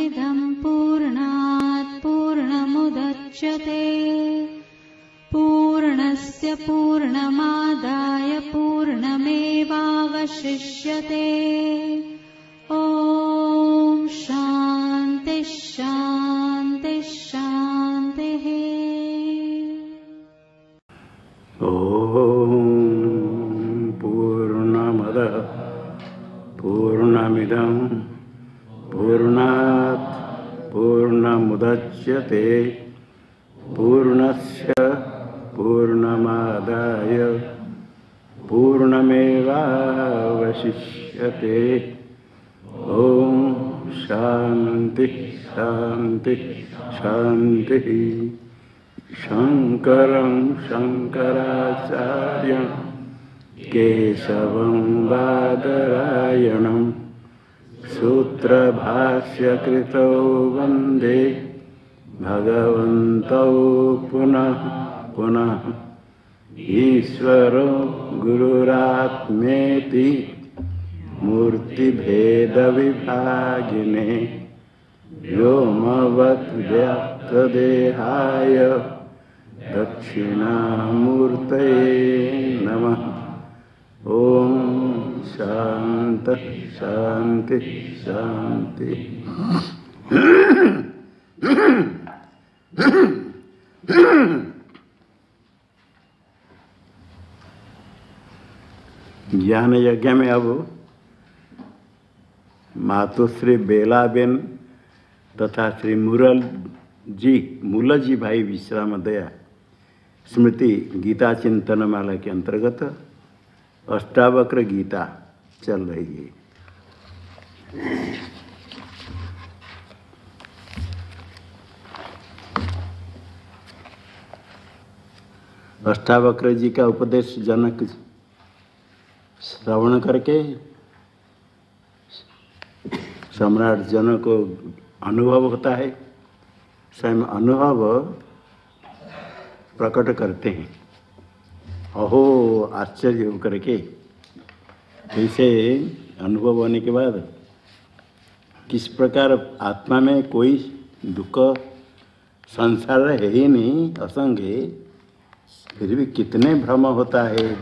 पूर्णमिदं पूर्णात् पूर्णमुदच्यते पूर्णस्य पूर्णमादाय पूर्णमेवावशिष्यते। ॐ शान्ति शान्ति शान्तिः। ॐ पूर्णमदः पूर्णमिदं पूर्णात् पूर्णमुदच्यते पूर्णस्य पूर्णमादाय पूर्णमेवावशिष्यते। ॐ शान्ति शान्ति शान्तिः। शङ्करं शङ्कराचार्यं केशवं बादरायणं सूत्रभाष्यकृतौ वन्दे भगवन्तौ पुनः पुनः। ईश्वरो गुरुरात्मेति मूर्तिभेदविभागिने व्योमवद्व्याप्तदेहाय दक्षिणामूर्तये नमः। ॐ शान्ति शान्ति शान्ति। ज्ञान यज्ञ में अब मातुश्री बेलाबेन तथा श्री मूलजी भाई विश्राम दया स्मृति गीता चिंतन माला के अंतर्गत अष्टावक्र गीता चल रही है। अष्टावक्र जी का उपदेश जनक श्रवण करके सम्राट जनक को अनुभव होता है, स्वयं अनुभव प्रकट करते हैं। अहो आश्चर्य होकर के ऐसे अनुभव होने के बाद किस प्रकार आत्मा में कोई दुख संसार है ही नहीं, असंग है, फिर भी कितने भ्रम होता है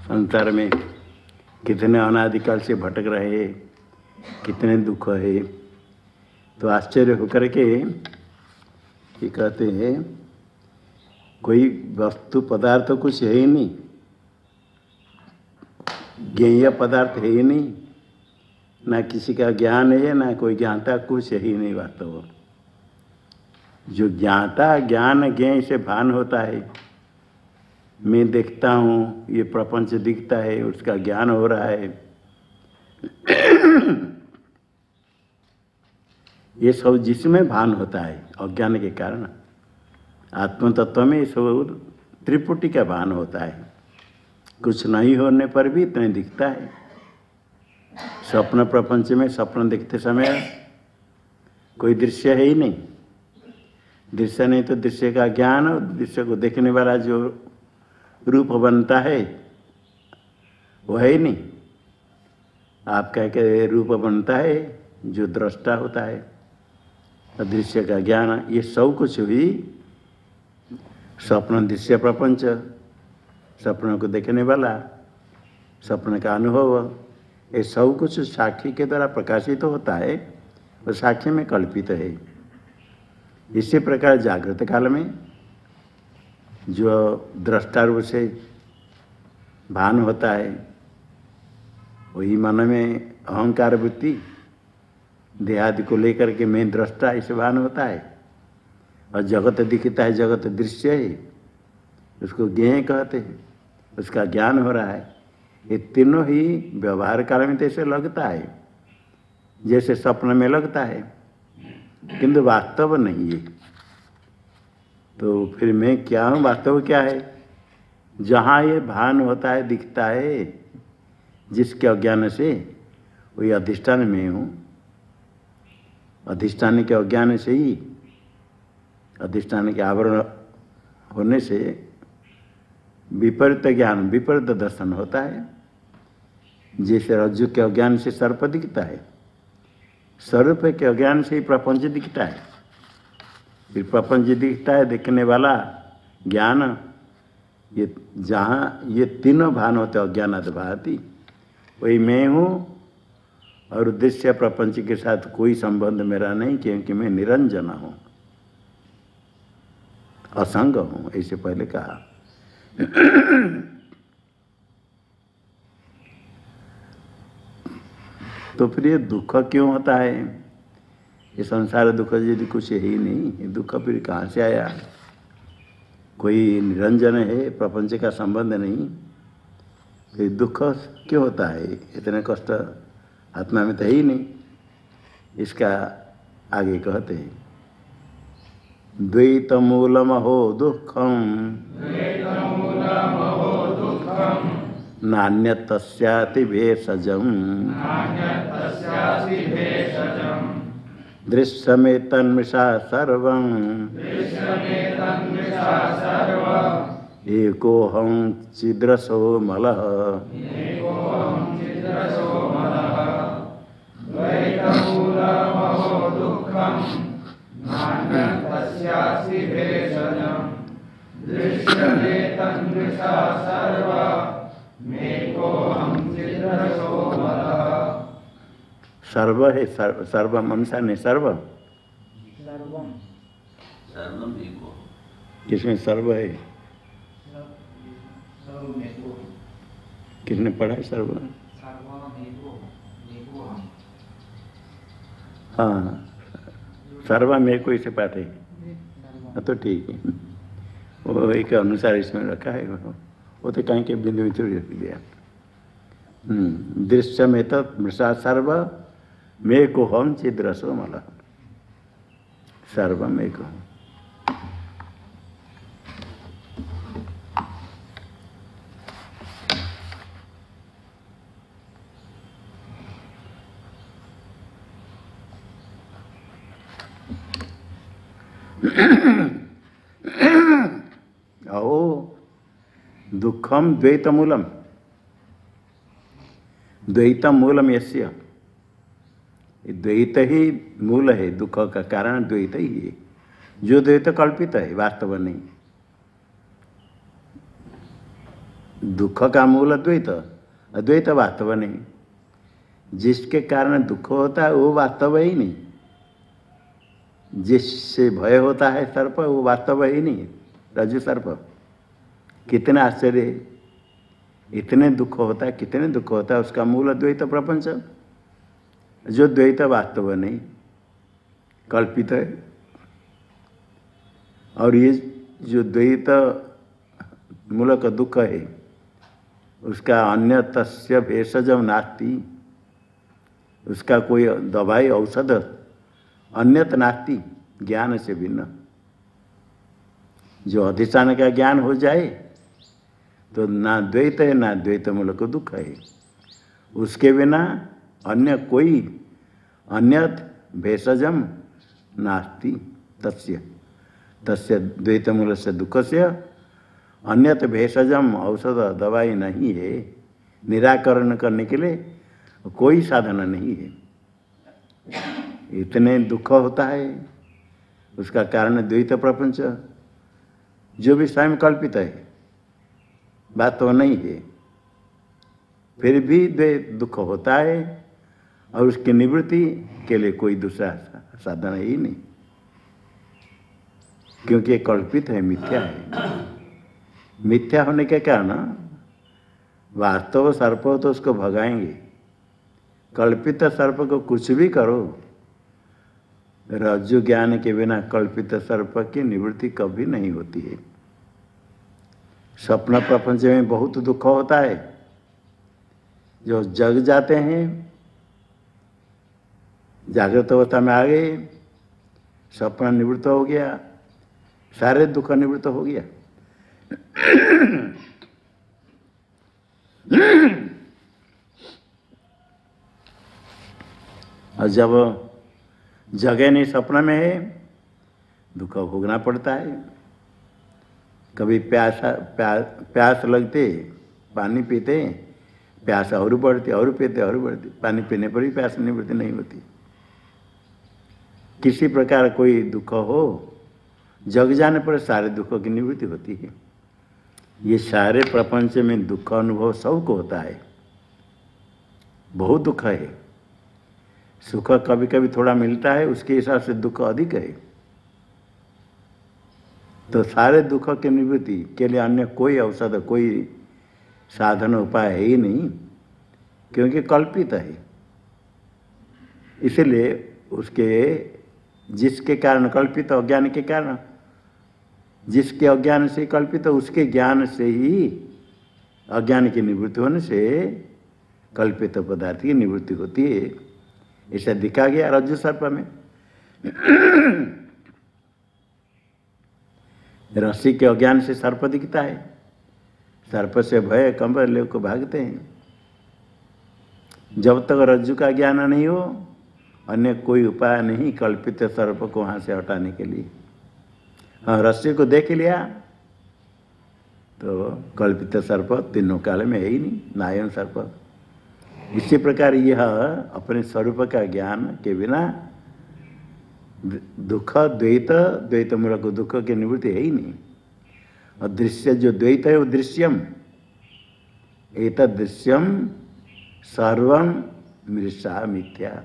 संसार में, कितने अनादिकाल से भटक रहे, कितने दुख है। तो आश्चर्य होकर के ये कहते हैं कोई वस्तु पदार्थ कुछ है ही नहीं, ज्ञेय पदार्थ है ही नहीं, ना किसी का ज्ञान है ना कोई ज्ञाता, कुछ है ही नहीं वास्तव। जो ज्ञाता ज्ञान ज्ञेय से भान होता है, मैं देखता हूँ, ये प्रपंच दिखता है, उसका ज्ञान हो रहा है, ये सब जिसमें भान होता है अज्ञान के कारण। आत्म तत्व में सब त्रिपुटी का भान होता है, कुछ नहीं होने पर भी इतने दिखता है। स्वप्न प्रपंच में स्वप्न देखते समय कोई दृश्य है ही नहीं, दृश्य नहीं तो दृश्य का ज्ञान और दृश्य को देखने वाला जो रूप बनता है वो है ही नहीं। आपका के रूप बनता है जो दृष्टा होता है, दृश्य का ज्ञान, ये सब कुछ भी स्वप्न दृश्य प्रपंच, स्वप्न को देखने वाला, स्वप्न का अनुभव, ये सब कुछ साक्षी के द्वारा प्रकाशित होता है और साक्षी में कल्पित है। इसी प्रकार जागृत काल में जो दृष्टा रूप से भान होता है, वही मन में अहंकार वृत्ति देहादि को लेकर के मैं दृष्टा ऐसे भान होता है, और जगत दिखता है, जगत दृश्य है, उसको ज्ञेय कहते हैं, उसका ज्ञान हो रहा है। ये तीनों ही व्यवहार काल में जैसे लगता है, जैसे स्वप्न में लगता है, किंतु वास्तव नहीं है। तो फिर मैं क्या हूँ, वास्तव क्या है? जहाँ ये भान होता है, दिखता है, जिसके अज्ञान से, वही अधिष्ठान में हूँ। अधिष्ठान के अज्ञान से ही, अधिष्ठान के आवरण होने से विपरीत ज्ञान, विपरीत दर्शन होता है। जैसे रज्जु के अज्ञान से सर्प दिखता है, स्वरूप के अज्ञान से ही प्रपंच दिखता है। फिर प्रपंच दिखता है, देखने वाला ज्ञान, ये जहाँ ये तीनों भान होते अज्ञानात भाति, वही मैं हूँ और उद्देश्य प्रपंच के साथ कोई संबंध मेरा नहीं, क्योंकि मैं निरंजन हूँ, असंग हूँ, ऐसे पहले कहा। तो फिर ये दुख क्यों होता है? ये संसार दुख यदि कुछ है ही नहीं, ये दुख फिर कहाँ से आया? कोई निरंजन है, प्रपंच का संबंध नहीं, फिर दुख क्यों होता है? इतने कष्ट आत्मा में तो है ही नहीं। इसका आगे कहते हैं, द्वैत मूलम हो दुखम नान्यतस्याति भेषजम दृश्यमे तन्मृषा सर्वं एकोऽहं छिद्रसो मलः। सर्व है, सर्व मनसा नहीं, सर्व किसमें सर्व है? किसने पढ़ा है सर्व? हाँ, सर्व में कोई से पाठ है, तो ठीक है, वो एक अनुसार इसमें रखा है, वो तो कहीं के बिंदु में रख दिया। दृश्य में तो मृषा सर्व मे को हम छिद्रसो मल, सर्व मे को। ओ दुखम द्वैत मूलम, द्वैत मूलम यस्य, द्वैत ही मूल है, दुख का कारण द्वैत ही है। जो द्वैत कल्पित है, वास्तव नहीं। दुख का मूल द्वैत, अद्वैत वास्तव नहीं। जिसके कारण दुख होता है वो वास्तव ही नहीं। जिससे भय होता है सर्प, वो वास्तव ही नहीं, रज्जु सर्प। कितना आश्चर्य है, इतने दुख होता है, कितने दुख होता है, उसका मूल द्वैत प्रपंच। जो द्वैत वास्तव नहीं, कल्पित है। और ये जो द्वैत मूलक दुख है, उसका अन्य तस्य भेषजम नास्ति, उसका कोई दवाई औषध अन्यत नास्ति, ज्ञान से भिन्न। जो अधिष्ठान का ज्ञान हो जाए तो ना द्वैत है, ना द्वैत मूलक दुख है। उसके बिना अन्य कोई अन्यत भेषजम नास्ति तस्य, तस्य द्वैत मूल से दुख से अन्यत भेषजम औषध दवाई नहीं है। निराकरण करने के लिए कोई साधन नहीं है। इतने दुख होता है, उसका कारण द्वैत प्रपंच, जो भी स्वयं कल्पित है, बात तो नहीं है। फिर भी दुख होता है और उसकी निवृत्ति के लिए कोई दूसरा साधन ही नहीं, क्योंकि कल्पित है, मिथ्या है। मिथ्या होने के कारण वास्तव सर्प हो तो उसको भगाएंगे। कल्पित सर्प को कुछ भी करो, रज्जु ज्ञान के बिना कल्पित सर्प की निवृत्ति कभी नहीं होती है। स्वप्न प्रपंच में बहुत दुख होता है। जो जग जाते हैं, जागृत अवस्था में आ गए, स्वप्न निवृत्त हो गया, सारे दुख निवृत्त हो गया। और जब जगह नहीं, स्वप्न में है, दुख भोगना पड़ता है। कभी प्यास लगते, पानी पीते, प्यास और बढ़ती, और पीते और बढ़ती। पानी पीने पर भी प्यास निवृत्ति नहीं होती। किसी प्रकार कोई दुख हो, जग जाने पर सारे दुखों की निवृत्ति होती है। ये सारे प्रपंच में दुख अनुभव सबको होता है, बहुत दुख है। सुख कभी कभी थोड़ा मिलता है, उसके हिसाब से दुख अधिक है। तो सारे दुख की निवृत्ति के लिए अन्य कोई औषध, कोई साधन उपाय है ही नहीं, क्योंकि कल्पित है। इसलिए उसके जिसके कारण कल्पित, अज्ञान के कारण, जिसके अज्ञान से कल्पित, उसके ज्ञान से ही अज्ञान की निवृत्ति होने से कल्पित पदार्थ की निवृत्ति होती है। ऐसा दिखा गया रज्जु सर्प में। रस्सी के अज्ञान से सर्प दिखता है, सर्प से भय कंप लोग भागते हैं। जब तक रज्जु का ज्ञान नहीं हो, अन्य कोई उपाय नहीं कल्पित सर्प को वहाँ से हटाने के लिए। हाँ, रस्सी को देख लिया तो कल्पित सर्प तीनों काल में है ही नहीं, नायन सर्प। इसी प्रकार यह अपने स्वरूप का ज्ञान के बिना दुख, द्वैत, द्वैत मूलक दुख की निवृत्ति है ही नहीं। और दृश्य जो द्वैत है वो दृश्यम, एतद् दृश्यम सर्वम मृषा मिथ्या।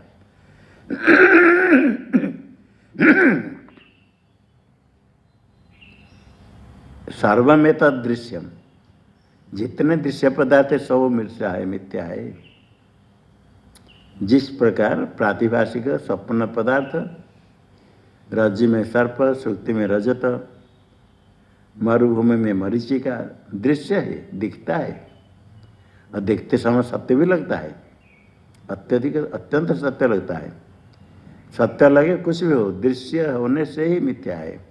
सर्वम एतद् दृश्यम, जितने दृश्य पदार्थ है सब मृषा है, मिथ्या है। जिस प्रकार प्रातिभाषिक स्वप्न पदार्थ, रज्जु में सर्प, सुक्ति में रजत, मरुभूमि में मरीचिका दृश्य है, दिखता है और देखते समय सत्य भी लगता है, अत्यधिक अत्यंत सत्य लगता है। सत्य लगे कुछ भी हो, दृश्य होने से ही मिथ्या है।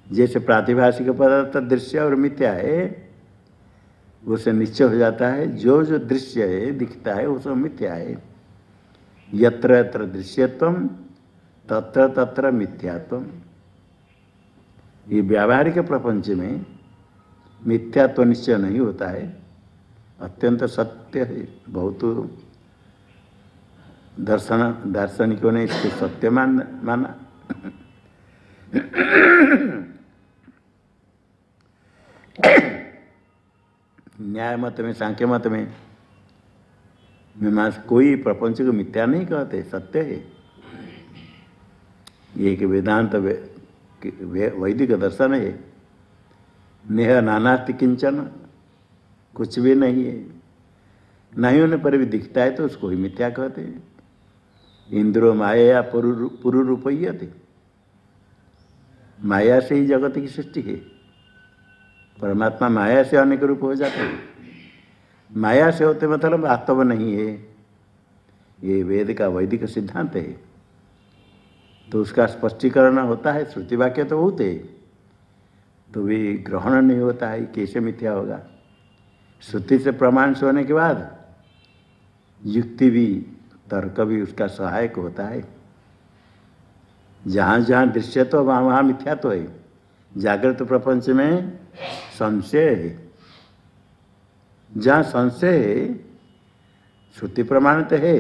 जैसे प्रातिभाषिक पदार्थ दृश्य और मिथ्या है, उसे निश्चय हो जाता है जो जो दृश्य है दिखता है वो सब मिथ्या है। यत्र यत्र दृश्यत्वम तत्र तत्र मिथ्यात्वम। ये व्यावहारिक प्रपंच में मिथ्यात्व निश्चय नहीं होता है, अत्यंत सत्य है। बहुत दार्शनिकों ने इसको सत्य माना। न्याय मत में, सांख्य मत में मीमांसा कोई प्रपंच को मिथ्या नहीं कहते, सत्य है। ये कि वेदांत वैदिक दर्शन है। नेह नानास्ति किंचन, कुछ भी नहीं है, नहीं होने पर भी दिखता है तो उसको ही मिथ्या कहते हैं। इंद्रो माया पुरुरूपयते, माया से ही जगत की सृष्टि है। परमात्मा माया से अनेक रूप हो जाते हैं। माया से होते मतलब वास्तव नहीं है, ये वेद का वैदिक सिद्धांत है। तो उसका स्पष्टीकरण होता है, श्रुति वाक्य तो होते तो भी ग्रहण नहीं होता है, कैसे मिथ्या होगा। श्रुति से प्रमाण से होने के बाद युक्ति भी, तर्क भी उसका सहायक होता है। जहाँ जहाँ दृश्य तो वहाँ वहाँ मिथ्या तो है। जागृत प्रपंच में संशय है, जहाँ संशय है श्रुति प्रमाण तो है,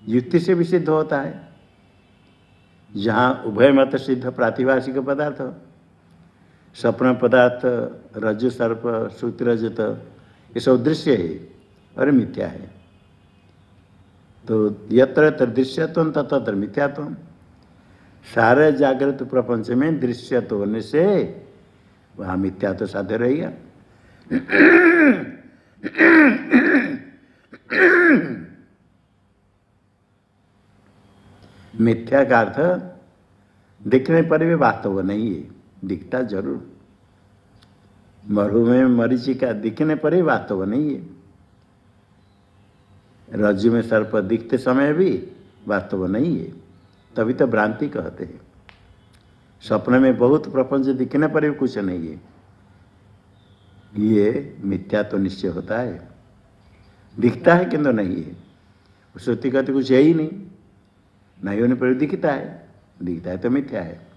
युक्ति से भी सिद्ध होता है। जहाँ उभय मत सिद्ध प्रातिभाषिक पदार्थ, स्वप्न पदार्थ, रज्जु सर्प, सुक्ति रजत, ये सब दृश्य है और मिथ्या है। तो यत्र यत्र दृश्यत्वं तत्र तत्र मिथ्यात्वं। सारे जागृत प्रपंच में दृश्यत्व होने से वहाँ मिथ्यात्व साध्य रहेगा। मिथ्या का अर्थ दिखने पर भी वास्तव नहीं है, दिखता जरूर। मरुभूमि में मरीचिका दिखने पर ही वास्तव नहीं है। रज्जु में सर्प दिखते समय भी वास्तव नहीं है, तभी तो भ्रांति कहते हैं। स्वप्न में बहुत प्रपंच दिखने पर भी कुछ नहीं है, ये मिथ्या तो निश्चय होता है। दिखता है किंतु नहीं है, श्रुति कहते कुछ है ही नहीं, नहीं होने पर दिखता है तो मिथ्या है।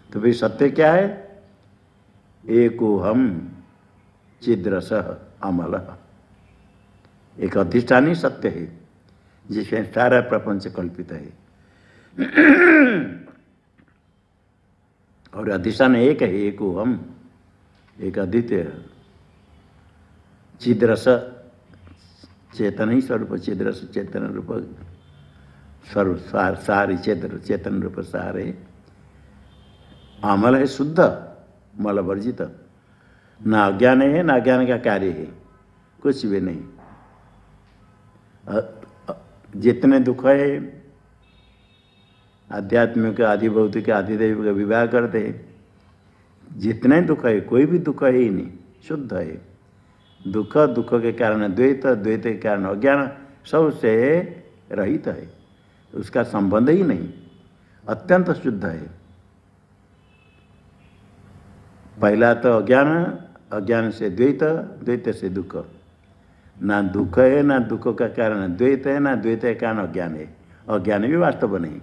तो फिर सत्य क्या है? एको हम चिद्रसः अमलः, एक अधिष्ठानी सत्य है जिसमें सारा प्रपंच कल्पित है। और अधिष्ठान एक है, एक हम, एक अद्वितीय चिद्रस चेतन ही स्वरूप, चिद्रस चेतन रूप स्वरूप, सारी चेतन रूप सार है। अमल है शुद्ध, मल वर्जित, न अज्ञान है न अज्ञान का कार्य है, कुछ भी नहीं। जितने दुख है आध्यात्मिक आदि भौतिक आदि दैव का विवाह करते हैं, जितने दुख है कोई भी दुख है ही नहीं, शुद्ध है। दुख दुख के कारण द्वैत, द्वैत के कारण अज्ञान, सबसे रहित है, उसका संबंध ही नहीं, अत्यंत शुद्ध है। पहला तो अज्ञान, अज्ञान से द्वैत, द्वैत से दुख। ना दुख है ना दुख का कारण द्वैत है, ना द्वैत के कारण अज्ञान है। अज्ञान भी वास्तव नहीं,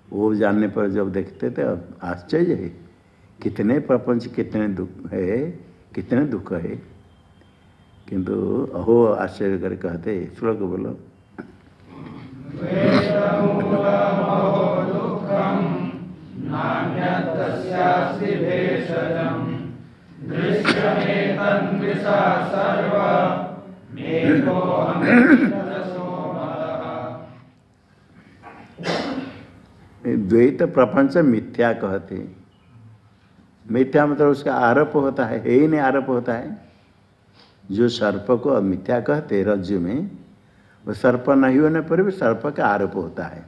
वो जानने पर जब देखते थे आश्चर्य है, कितने प्रपंच, कितने दुख है, कितने दुख है, किंतु अहो आश्चर्य कर कहते। श्लोक बोलो। द्वैत प्रपंच मिथ्या कहते। मिथ्या मतलब उसका आरोप होता है ही नहीं, आरोप होता है। जो सर्प को मिथ्या कहते रज्जु में, वो सर्प नहीं होने पर भी सर्प का आरोप होता है।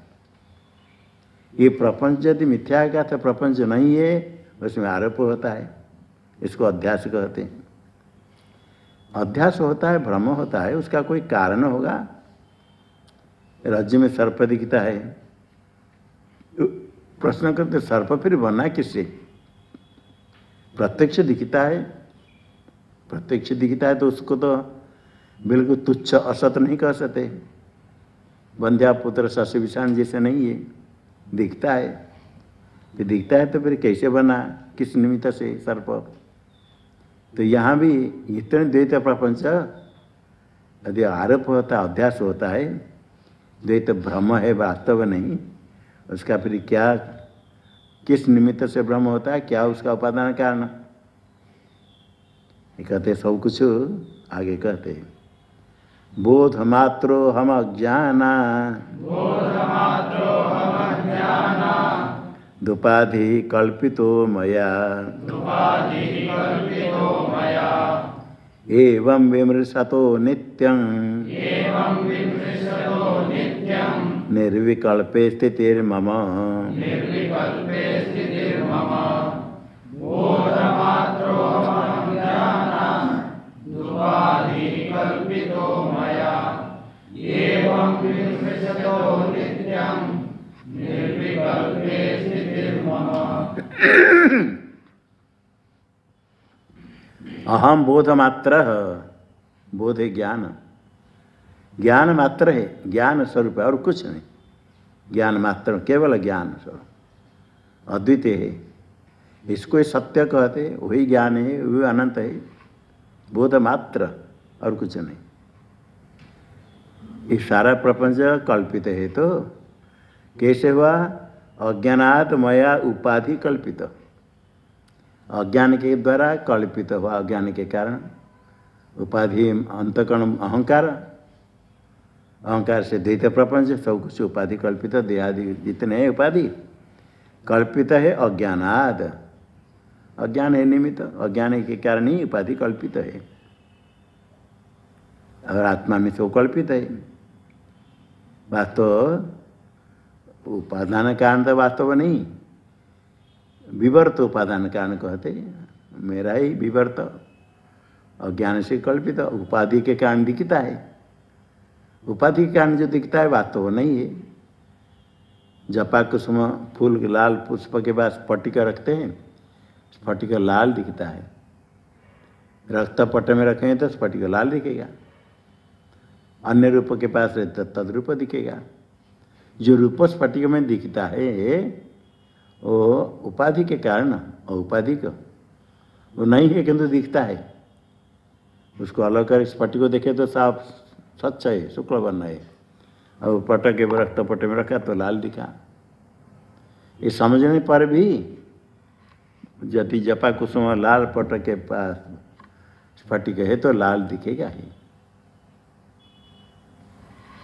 ये प्रपंच यदि मिथ्या का तो प्रपंच नहीं है, उसमें आरोप होता है, इसको अध्यास कहते हैं। अध्यास होता है, भ्रम होता है, उसका कोई कारण होगा। रज्जु में सर्प दिखता है, प्रश्न करते सर्प फिर बना किससे? प्रत्यक्ष दिखता है, प्रत्यक्ष दिखता है तो उसको तो बिल्कुल तुच्छ असत नहीं कह सकते। बंध्या पुत्र शशि विषाण जैसे नहीं है, दिखता है। फिर दिखता है तो फिर कैसे बना, किस निमित्त से सर्प? तो यहाँ भी इतने द्वैत प्रपंच यदि आरोप होता है, अध्यास होता है, द्वैत भ्रम है, वास्तव नहीं, उसका फिर क्या, किस निमित्त से भ्रम होता है, क्या उसका उपादान कारण? ये कहते सब कुछ आगे कहते बोध मात्रो हम अज्ञाना, दुपाधि कल्पितो मया, एवं विमृशतो नित्यं, निर्विकल्पे स्थितिर्मम। अहम बोध मात्र, बोध है ज्ञान, ज्ञान मात्र है, ज्ञान स्वरूप है और कुछ नहीं। ज्ञान मात्र, केवल ज्ञान स्वरूप, अद्वितीय है, इसको सत्य कहते, वही ज्ञान है, वही अनंत है। बोध मात्र और कुछ नहीं। ये सारा प्रपंच कल्पित है तो कैसे हुआ? अज्ञानात् मया उपाधि कल्पित, अज्ञान के द्वारा कल्पित हुआ, अज्ञान के कारण उपाधि, अंतकरण अहंकार, अहंकार से द्वैत प्रपंच, सब कुछ उपाधि कल्पित, देहादि जितने हैं उपाधि कल्पित है। अज्ञानाद, अज्ञान है निमित्त, अज्ञान के कारण ही उपाधि कल्पित है। और आत्मा में तो कल्पित है, वास्तव उपादान कारण तो वास्तव नहीं, विवर्त उपादान कारण कहते, मेरा ही विवर्त अज्ञान से कल्पित, उपाधि के कारण दिखता है। उपाधि के कारण जो दिखता है वास्तव नहीं है। जपा कुसुम फूल के लाल पुष्प के पास स्फटिका रखते हैं, स्फटिका लाल दिखता है। रक्त पट में रखें तो स्फटिका लाल दिखेगा, अन्य रूप के पास रहता तद्रूप दिखेगा। जो रूप स्फटिक में दिखता है वो उपाधि के कारण, और उपाधि को वो नहीं है किंतु दिखता है। उसको अलग कर स्फटिक को देखे तो साफ स्वच्छ है, शुक्ल वर्ण है, और पट के रक्तपट में रखा तो लाल दिखा। ये समझने पर भी यदि जपा कुसुम लाल पट के पास स्फटिक है तो लाल दिखेगा ही।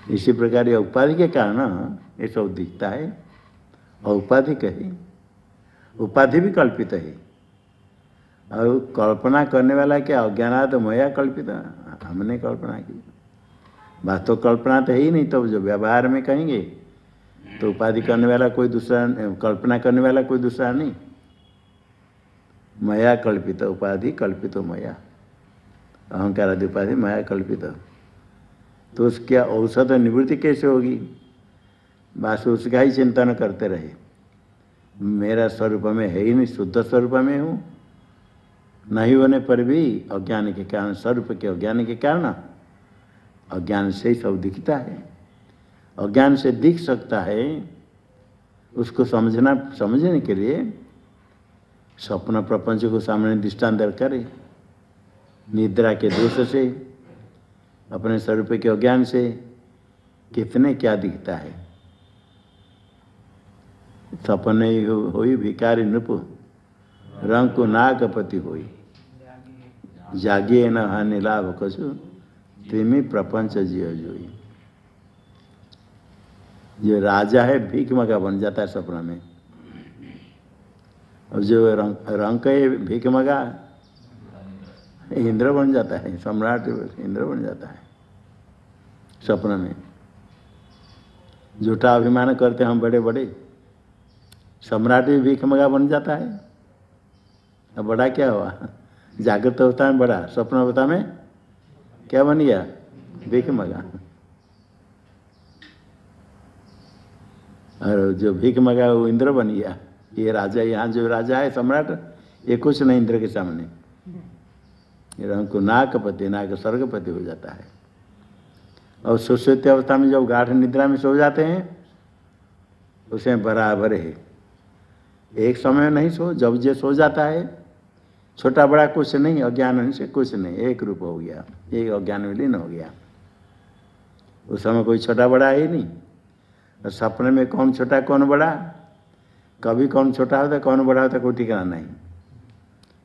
इसी प्रकार ये उपाधि के कारण ये सब दिखता है। और उपाधि कही, उपाधि भी कल्पित है। और कल्पना करने वाला क्या अज्ञानाद मया कल्पित, हमने कल्पना की। वास्तव कल्पना तो है ही नहीं। तो जो व्यवहार में कहेंगे तो उपाधि करने वाला कोई दूसरा, कल्पना करने वाला कोई दूसरा नहीं। मया कल्पित उपाधि कल्पितो मया, अहंकार आदि उपाधि मया कल्पित। तो उसकी औसत निवृत्ति कैसे होगी? बस उसका ही चिंतन करते रहे। मेरा स्वरूप में है ही नहीं, शुद्ध स्वरूप में हूँ। नहीं होने पर भी अज्ञान के कारण, स्वरूप के अज्ञान के कारण, अज्ञान से ही सब दिखता है। अज्ञान से दिख सकता है, उसको समझने के लिए स्वप्न प्रपंच को सामने दृष्टांत करे। निद्रा के दोष से, अपने स्वरूप के अज्ञान से कितने क्या दिखता है। सपने होई भिकारी नृप, रंग को नागपति होई, जागिए न हानि लाभ कछु, तिमी प्रपंच जियो जोई। जो राजा है भीख मगा बन जाता है सपना में, और जो रंग है भीख मगा इंद्र बन जाता है, सम्राट इंद्र बन जाता है सपना में। झूठा अभिमान करते हम बड़े बड़े, सम्राट भी भीख मगा बन जाता है। अब बड़ा क्या हुआ? जागृत अवस्था में बड़ा, स्वप्न अवस्था में क्या बन गया? भीख मगा। और जो भीख मगा वो इंद्र बन गया। ये राजा, यहाँ जो राजा है सम्राट, ये कुछ नहीं इंद्र के सामने। को नागपति, नाग स्वर्गपति हो जाता है। और सुश्रुति अवस्था में जब गाढ़ निद्रा में सो जाते हैं, उसमें बराबर है। एक समय नहीं सो, जब जे सो जाता है, छोटा बड़ा कुछ नहीं, अज्ञान से कुछ नहीं, एक रूप हो गया, एक अज्ञान में लीन हो गया। उस समय कोई छोटा बड़ा है ही नहीं। और सपने में कौन छोटा कौन बड़ा, कभी कौन छोटा होता कौन बड़ा होता कोई ठिकाना नहीं।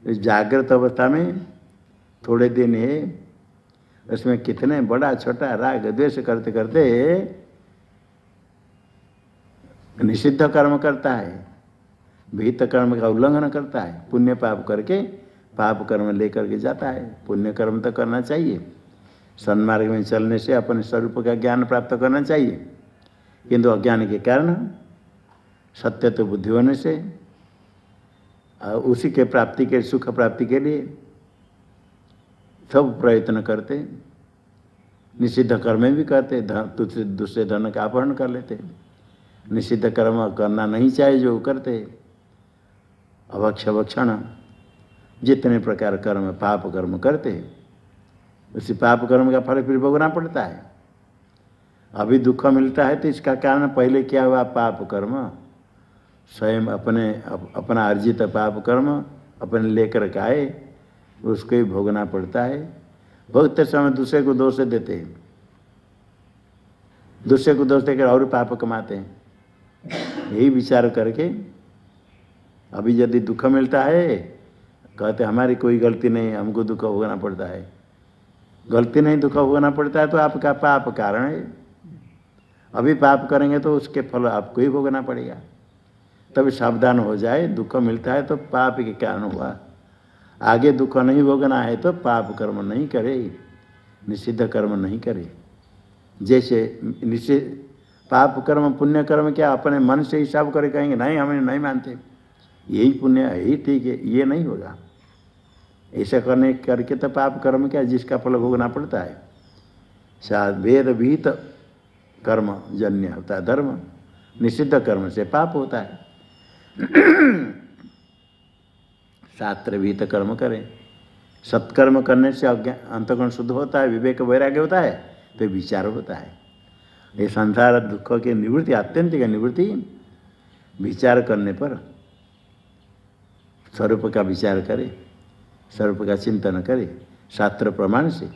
इस जागृत अवस्था में थोड़े दिन है, उसमें कितने बड़ा छोटा राग द्वेष करते करते निषिद्ध कर्म करता है, विहित कर्म का उल्लंघन करता है, पुण्य पाप करके पाप कर्म लेकर के जाता है। पुण्य कर्म तो करना चाहिए, सन्मार्ग में चलने से अपने स्वरूप का ज्ञान प्राप्त करना चाहिए। किंतु अज्ञान के कारण, सत्य तो बुद्धि होने से, उसी के प्राप्ति के, सुख प्राप्ति के लिए सब प्रयत्न करते, निषिद्ध कर्म भी करते, दूसरे धन का अपहरण कर लेते। निषिद्ध कर्म करना नहीं चाहिए जो करते, अभक्ष भक्षण, जितने प्रकार कर्म पाप कर्म करते, उसी पाप कर्म का फल फिर भोगना पड़ता है। अभी दुख मिलता है तो इसका कारण पहले क्या हुआ? पाप कर्म, स्वयं अपना अर्जित पाप कर्म अपने लेकर के आए, उसको ही भोगना पड़ता है। भोगते समय दूसरे को दोष देते हैं, दूसरे को दोष देकर और पाप कमाते हैं। यही विचार करके अभी यदि दुख मिलता है, कहते हमारी कोई गलती नहीं, हमको दुख भोगना पड़ता है। गलती नहीं, दुख भोगना पड़ता है तो आपका पाप कारण है। अभी पाप करेंगे तो उसके फल आपको ही भोगना पड़ेगा। तभी सावधान हो जाए, दुख मिलता है तो पाप के कारण हुआ, आगे दुख नहीं भोगना है तो पाप कर्म नहीं करे, निषिद्ध कर्म नहीं करे। जैसे पाप कर्म पुण्य कर्म क्या अपने मन से हिसाब करे कहेंगे नहीं हमें नहीं मानते, यही पुण्य है, यही ठीक है, ये नहीं होगा। ऐसा करने करके तो पाप कर्म क्या जिसका फल भोगना पड़ता है। शायद वेद विहित कर्म जन्य होता है धर्म, निषिद्ध कर्म से पाप होता है। शास्त्र विहित कर्म करें, सत्कर्म करने से अंतःकरण शुद्ध होता है, विवेक वैराग्य होता है, तो विचार होता है। ये संसार दुख की निवृत्ति, आत्यंतिक निवृत्ति विचार करने पर, स्वरूप का विचार करे, स्वरूप का चिंतन करे, शास्त्र प्रमाण से।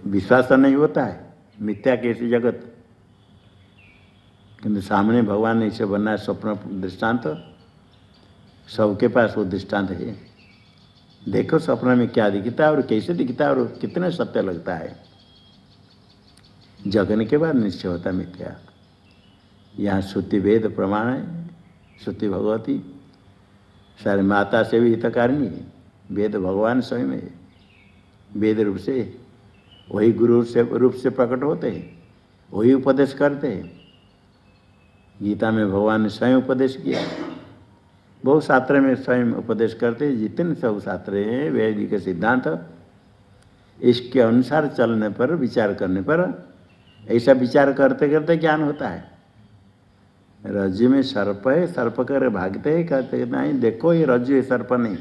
विश्वास नहीं होता है, मिथ्या कैसी जगत, किंतु सामने भगवान ने इसे बनना स्वप्न दृष्टांत, सबके पास वो दृष्टांत है। देखो स्वप्न में क्या दिखता है और कैसे दिखता है और कितने सत्य लगता है। जगने के बाद निश्चय होता है मिथ्या। यहाँ श्रुति वेद प्रमाण है, श्रुति भगवती सारे माता से भी हितकारिणी है, वेद भगवान स्वयं है, वेद रूप से वही गुरु से रूप से प्रकट होते हैं, वही उपदेश करते हैं। गीता में भगवान ने स्वयं उपदेश किया, बहुत शास्त्र में स्वयं उपदेश करते हैं। जितने सब शास्त्र हैं वैदिक सिद्धांत, इसके अनुसार चलने पर विचार करने पर ऐसा विचार करते करते ज्ञान होता है। रज्जु में सर्प है, सर्प कर भागते हैं, कहते नहीं देखो ये रज्जु है सर्प नहीं,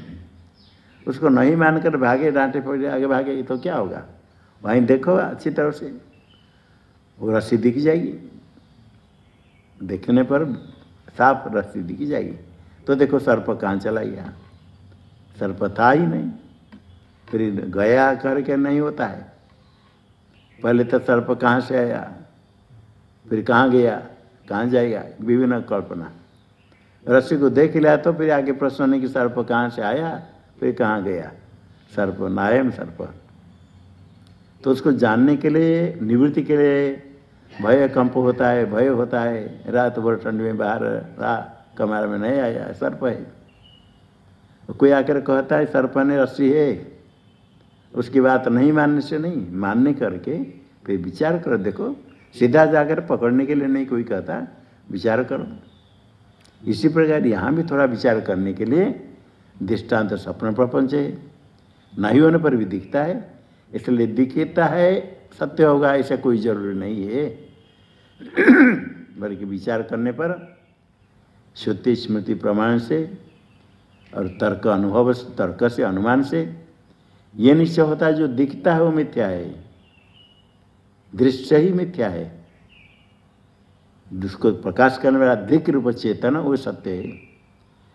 उसको नहीं मानकर भागे, डांटे पड़े आगे भागे तो क्या होगा। वहीं देखो अच्छी तरह से वो रस्सी दिख जाएगी, देखने पर साफ रस्सी दिख जाएगी। तो देखो सर्प कहाँ चला गया, सर्प था ही नहीं, फिर गया करके नहीं होता है। पहले तो सर्प कहाँ से आया, फिर कहाँ गया, कहाँ जाएगा, विभिन्न कल्पना। रस्सी को देख लिया तो फिर आगे प्रश्न नहीं कि सर्प कहाँ से आया फिर कहाँ गया। सर्प नायम सर्प, तो उसको जानने के लिए, निवृत्ति के लिए भय कंप होता है, भय होता है। रात भर ठंड में बाहर रहा, कमरा में नहीं आया, सर्प है। कोई आकर कहता है सर्प ने रस्सी है, उसकी बात नहीं मानने से नहीं, मानने करके फिर विचार करो। देखो सीधा जाकर पकड़ने के लिए नहीं कोई कहता, विचार करो। इसी प्रकार यहाँ भी थोड़ा विचार करने के लिए दृष्टांत स्वप्न प्रपंच है, नहीं होने पर भी दिखता है, इसलिए दिखता है सत्य होगा ऐसा कोई जरूरी नहीं है। बल्कि विचार करने पर श्रुति स्मृति प्रमाण से और तर्क अनुभव तर्क से अनुमान से ये निश्चय होता है जो दिखता है वो मिथ्या है, दृश्य ही मिथ्या है। जिसको प्रकाश करने वाला दिक रूप चेतन वो सत्य है।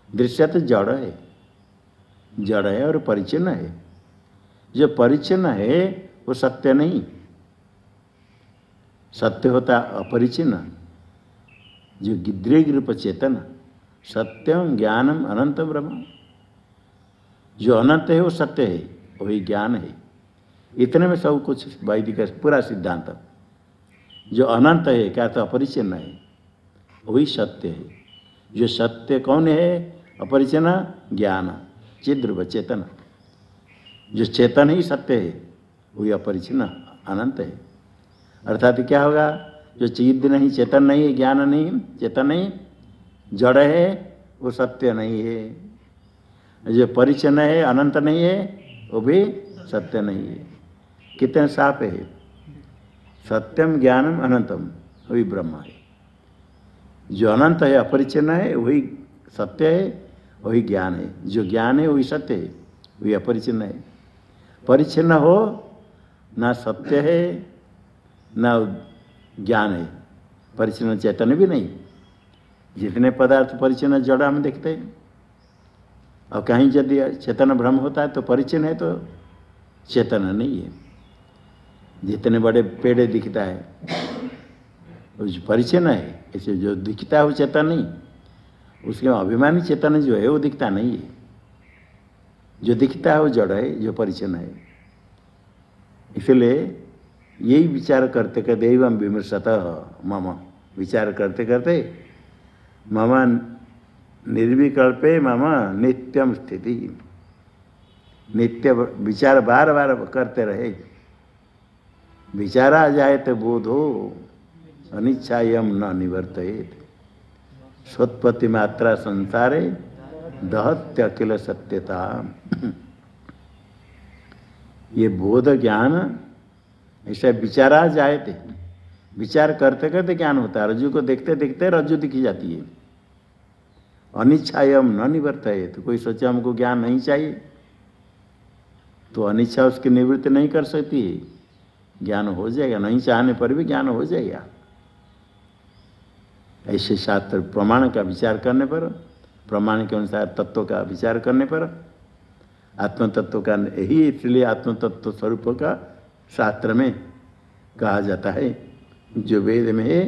दृश्य तो जड़ है, जड़ है और परिचिन्न है। जो परिचिन्न है वो सत्य नहीं, सत्य होता अपरिचिन्न। जो दृग रूप चेतन सत्यम ज्ञानम अनंत ब्रह्म, जो अनंत है वो सत्य है, वही ज्ञान है। इतने में सब कुछ वैदिक पूरा सिद्धांत। जो अनंत है क्या तो अपरिचिन्न है, वही सत्य है। जो सत्य कौन है, अपरिचिन्न ज्ञान चिद्रूप चेतन। जो चेतन ही सत्य है वही अपरिचिन्न अनंत है। अर्थात क्या होगा, जो चिद नहीं, चेतन नहीं, ज्ञान नहीं, चेतन नहीं, जड़ है वो सत्य नहीं है। जो परिचिन्न है, अनंत नहीं है, वो भी सत्य नहीं है। कितने साफ है, सत्यम ज्ञानम अनंतम वही ब्रह्म है। जो अनंत है अपरिचिन्न है वही सत्य है, वही ज्ञान है। जो ज्ञान है वही सत्य है, वही अपरिचिन्न है। परिचिन्न हो ना सत्य है ना ज्ञान है, परिचिन्न चेतन भी नहीं। जितने पदार्थ परिचिन्न जड़ हम देखते हैं, और कहीं यदि चेतन भ्रम होता है तो परिचिन्न है तो चेतन नहीं है। जितने बड़े पेड़ दिखता है वो परिचिन्न है, ऐसे जो दिखता है वो चेतन नहीं। उसके अभिमानी चेतन जो है वो दिखता नहीं है। जो दिखता है वो जड़ है, जो परिचिन्न है। इसलिए यही विचार करते करते एवं विमर्शतः मम, विचार करते करते मम निर्विकल्पे मम नित्यम स्थिति, नित्य विचार बार बार करते रहे। विचारा जाए तो बोधो अनिच्छायम न निवर्तयेत, स्वत्पत्ति मात्रा संसारे दहत्य अखिल सत्यता। ये बोध ज्ञान ऐसा विचारा जाए थे, विचार करते करते ज्ञान होता है। रज्जु को देखते देखते रज्जु दिखी जाती है। अनिच्छायम न निवर्तयेत, तो कोई सोचे हमको ज्ञान नहीं चाहिए तो अनिच्छा उसकी निवृत्ति नहीं कर सकती है, ज्ञान हो जाएगा। नहीं चाहने पर भी ज्ञान हो जाएगा। ऐसे शास्त्र प्रमाण का विचार करने पर, प्रमाण के अनुसार तत्व का विचार करने पर, आत्म तत्व का यही, इसलिए आत्म तत्व स्वरूप का शास्त्र में कहा जाता है। जो वेद में है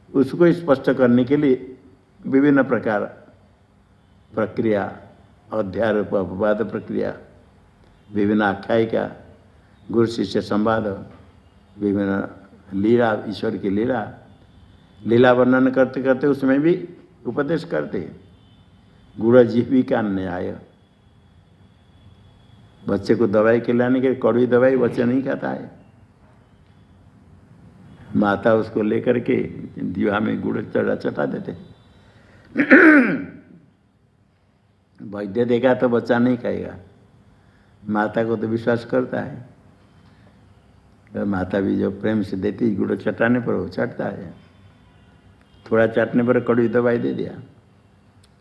उसको स्पष्ट करने के लिए विभिन्न प्रकार प्रक्रिया, अध्यारोप अपवाद प्रक्रिया, विभिन्न आख्यायिका, गुरु शिष्य संवाद, विभिन्न लीला, ईश्वर की लीला, लीला वर्णन करते करते उसमें भी उपदेश करते। गुड़ जीविका न्याय, बच्चे को दवाई खिलाने के, कड़वी दवाई बच्चा नहीं खाता है, माता उसको लेकर के दीवा में गुड़ चटा देते। वैद्य देगा तो बच्चा नहीं खाएगा, माता को तो विश्वास करता है, तो माता भी जो प्रेम से देती गुड़ चटाने पर वो चटता है, थोड़ा चाटने पर कड़वी दवाई दे दिया,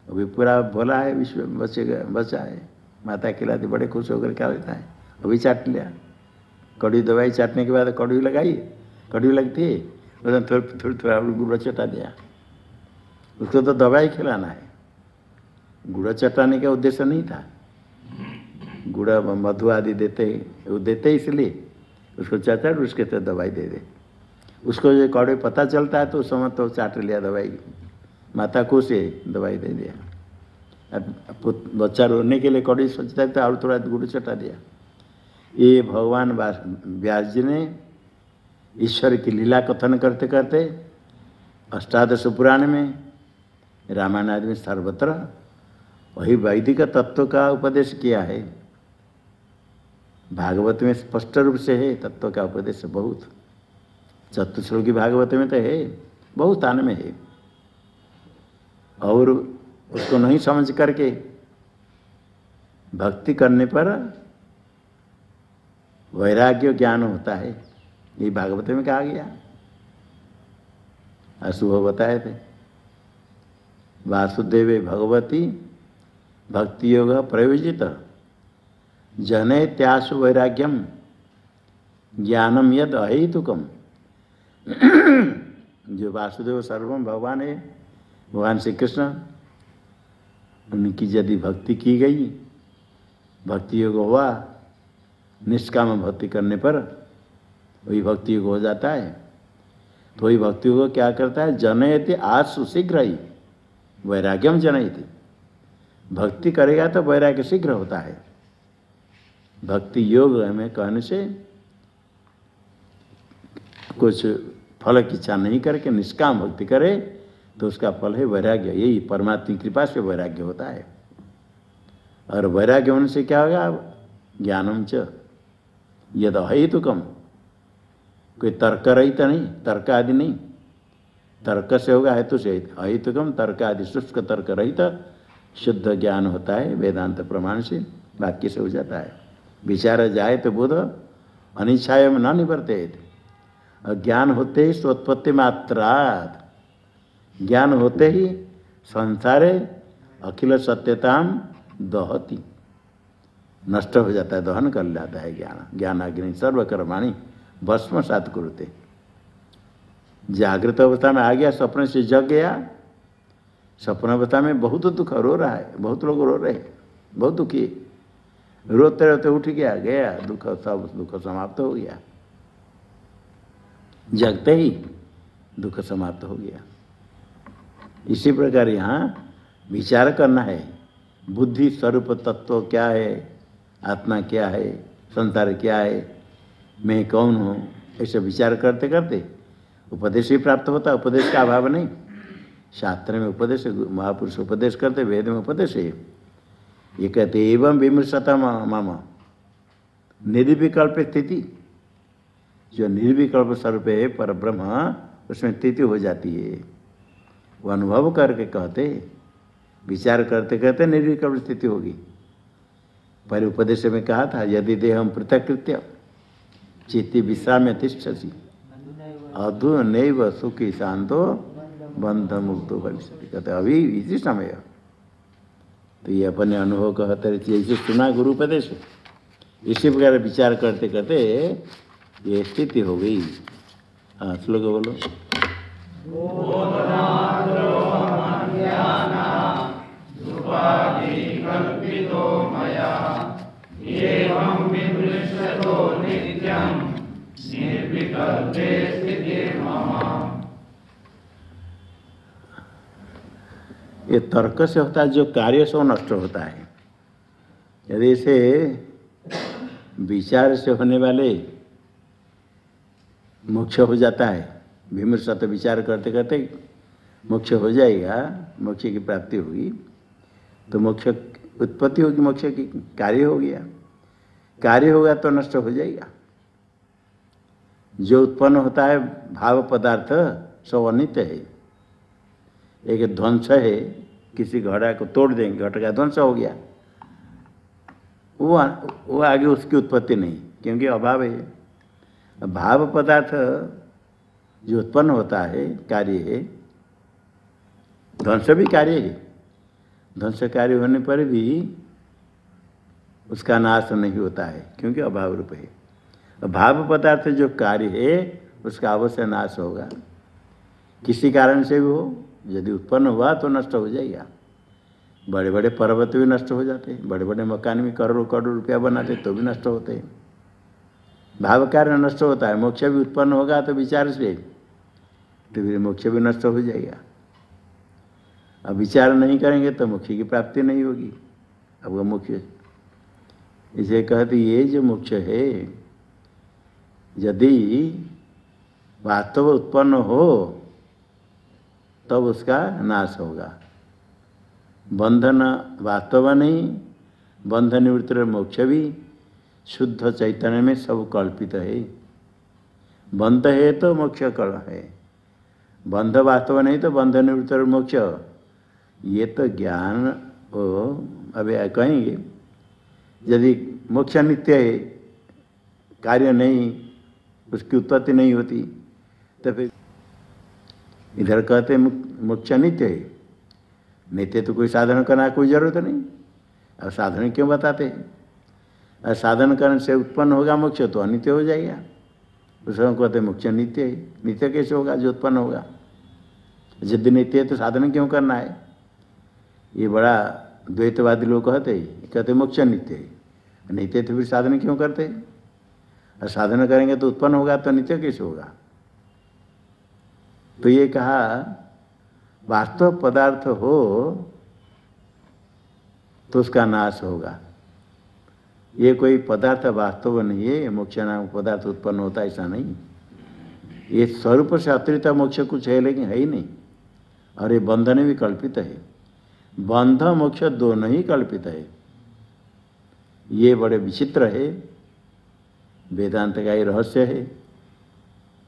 अभी पूरा भोला है, विश्व बच्चा है, माता खिलाती बड़े खुश होकर क्या होता है, अभी चाट लिया। कड़वी दवाई चाटने के बाद कड़वी लगाई, कड़वी लगती है, उसने थोड़ा गुड़ चटा दिया। उसको तो दवाई खिलाना है, गुड़ चटाने का उद्देश्य नहीं था। गुड़ मधु आदि देते, वो देते इसलिए उसको चटा, उसके तो दवाई दे दे। उसको जो कड़वे पता चलता है तो उस समय तो चाट लिया दवाई, माता को से दवाई दे दिया। अब बच्चा रोने के लिए कड़वी सोचता है तो और थोड़ा गुड़ चटा दिया। ये भगवान व्यास जी ने ईश्वर की लीला कथन करते करते अष्टादश पुराण में, रामायण आदि में सर्वत्र वही वैदिक तत्व का उपदेश किया है। भागवत में स्पष्ट रूप से है तत्व का उपदेश, बहुत चतुश्लोकी भागवत में तो है, बहुत स्थान में है। और उसको नहीं समझ करके भक्ति करने पर वैराग्य ज्ञान होता है, ये भागवत में कहा गया। अशुभ बताए थे, वासुदेवे भगवती भक्ति योग प्रयोजित जने त्यासु वैराग्यम ज्ञानम यद अहेतुकम। जो वासुदेव सर्वम भगवान है, भगवान श्री कृष्ण, उनकी यदि भक्ति की गई, भक्ति योग हुआ, निष्काम भक्ति करने पर वही भक्ति योग हो जाता है। तो वही भक्ति योग क्या करता है, जनयति आशु शीघ्र ही वैराग्यम जनयति। भक्ति करेगा तो वैराग्य शीघ्र होता है। भक्ति योग में कहने से कुछ फल की इच्छा नहीं करके निष्काम भक्ति करे तो उसका फल है वैराग्य। यही परमात्मा की कृपा से वैराग्य होता है। और वैराग्य होने से क्या होगा, ज्ञानम च यद अहेतुकम, कोई तर्क रहित नहीं, तर्क आदि नहीं, तर्क से होगा हेतु से, अहेतुकम तर्क आदि शुष्क तर्क रहित शुद्ध ज्ञान होता है वेदांत प्रमाण से, वाक्य से हो जाता है। विचार जाए तो बोध अनिच्छाय में न निवर्तेत। ज्ञान होते ही स्वोत्पत्ति मात्रात, ज्ञान होते ही संसारे अखिल सत्यताम दहति, नष्ट हो जाता है, दहन कर जाता है ज्ञान। ज्ञानाग्नि सर्वकर्माणि भस्म सात कुरुते। जागृत अवस्था में आ गया, स्वप्न से जग गया, स्वप्न अवस्था में बहुत दुख रो रहा है, बहुत लोग रो रहे हैं, बहुत दुखी, रोते रोते उठ गया, गया दुख, सब दुख समाप्त हो गया, जगते ही दुख समाप्त हो गया। इसी प्रकार यहाँ विचार करना है, बुद्धि स्वरूप तत्व क्या है, आत्मा क्या है, संसार क्या है, मैं कौन हूँ, ऐसे विचार करते करते उपदेश ही प्राप्त होता है। उपदेश का अभाव नहीं, शास्त्र में उपदेश, महापुरुष उपदेश करते, वेद में उपदेश है। ये कहते एवं विमर्शता मम, निर्विकल्प स्थिति, जो निर्विकल्प स्वरूप है पर ब्रह्म, उसमें स्थिति हो जाती है। वो अनुभव करके कहते, विचार करते करते निर्विकल्प स्थिति होगी। पर उपदेश में कहा था यदि देहम पृथकृत्य चित्ति विश्राम्य तिष्ठसि अधु नैव सुखी शांतो बंध मुक्तो भविष्यति। कहते अभी इसी समय, तो ये अपने अनुभव कहते रहते, इसे सुना गुरु उपदेश, इसी प्रकार विचार करते करते ये स्थिति हो गई। हाँ श्लोक बोलो। ये तर्क से होता है, जो कार्य से वो नष्ट होता है। यदि इसे विचार से होने वाले मोक्ष हो जाता है, विमर्शत विचार करते करते मोक्ष हो जाएगा, मोक्ष की प्राप्ति होगी, तो मोक्ष उत्पत्ति होगी, मोक्ष की कार्य हो गया, कार्य होगा तो नष्ट हो जाएगा। जो उत्पन्न होता है भाव पदार्थ सब अनित्य है। एक ध्वंस है, किसी घड़ा को तोड़ देंगे, घट का ध्वंस हो गया, वो आगे उसकी उत्पत्ति नहीं, क्योंकि अभाव है। भाव पदार्थ जो उत्पन्न होता है कार्य है, ध्वंस भी कार्य है। ध्वंस कार्य होने पर भी उसका नाश नहीं होता है, क्योंकि अभाव रूप है। भाव पदार्थ जो कार्य है उसका अवश्य नाश होगा, किसी कारण से भी हो। यदि उत्पन्न हुआ तो नष्ट हो जाएगा। बड़े बड़े पर्वत भी नष्ट हो जाते हैं, बड़े बड़े मकान भी करोड़ों करोड़ रुपया बनाते तो भी नष्ट होते हैं। भाव कार्य नष्ट होता है। मोक्ष भी उत्पन्न होगा तो विचार से, तो फिर मोक्ष भी नष्ट हो जाएगा। अब विचार नहीं करेंगे तो मोक्ष की प्राप्ति नहीं होगी। अब वो मोक्ष, इसे कहते ये जो मोक्ष है, यदि वास्तव उत्पन्न हो तब उसका नाश होगा। बंधन वास्तव नहीं, बंध निवृत्ति मोक्ष भी शुद्ध चैतन्य में सब कल्पित है। बंध है तो मोक्ष कल है, बंध वास्तव नहीं तो बंध निवृत्ति मोक्ष, ये तो ज्ञान अभी कहेंगे। यदि मोक्ष नित्य है, कार्य नहीं, उसकी उत्पत्ति नहीं होती, तो फिर इधर कहते मोक्ष नित्य है। नित्य तो कोई साधन करना कोई जरूरत नहीं। अब साधन क्यों बताते हैं? और साधन करने से उत्पन्न होगा मोक्ष तो अनित्य हो जाएगा। उसको कहते मोक्ष नित्य है। नित्य कैसे होगा जो उत्पन्न होगा? यदि नित्य है तो साधन क्यों करना है? ये बड़ा द्वैतवादी लोग कहते मोक्ष नित्य है, नित्य तो फिर साधन क्यों करते? और साधन करेंगे तो उत्पन्न होगा तो नित्य कैसे होगा? तो ये कहा वास्तव पदार्थ हो तो उसका नाश होगा। ये कोई पदार्थ वास्तव नहीं है, मोक्ष नाम पदार्थ उत्पन्न होता ऐसा नहीं। ये स्वरूप से अतिरिक्त मोक्ष कुछ है, लेकिन है ही नहीं। और ये बंधन भी कल्पित है। बंध मोक्ष दोनों ही कल्पित है। ये बड़े विचित्र है। वेदांत का ये रहस्य है।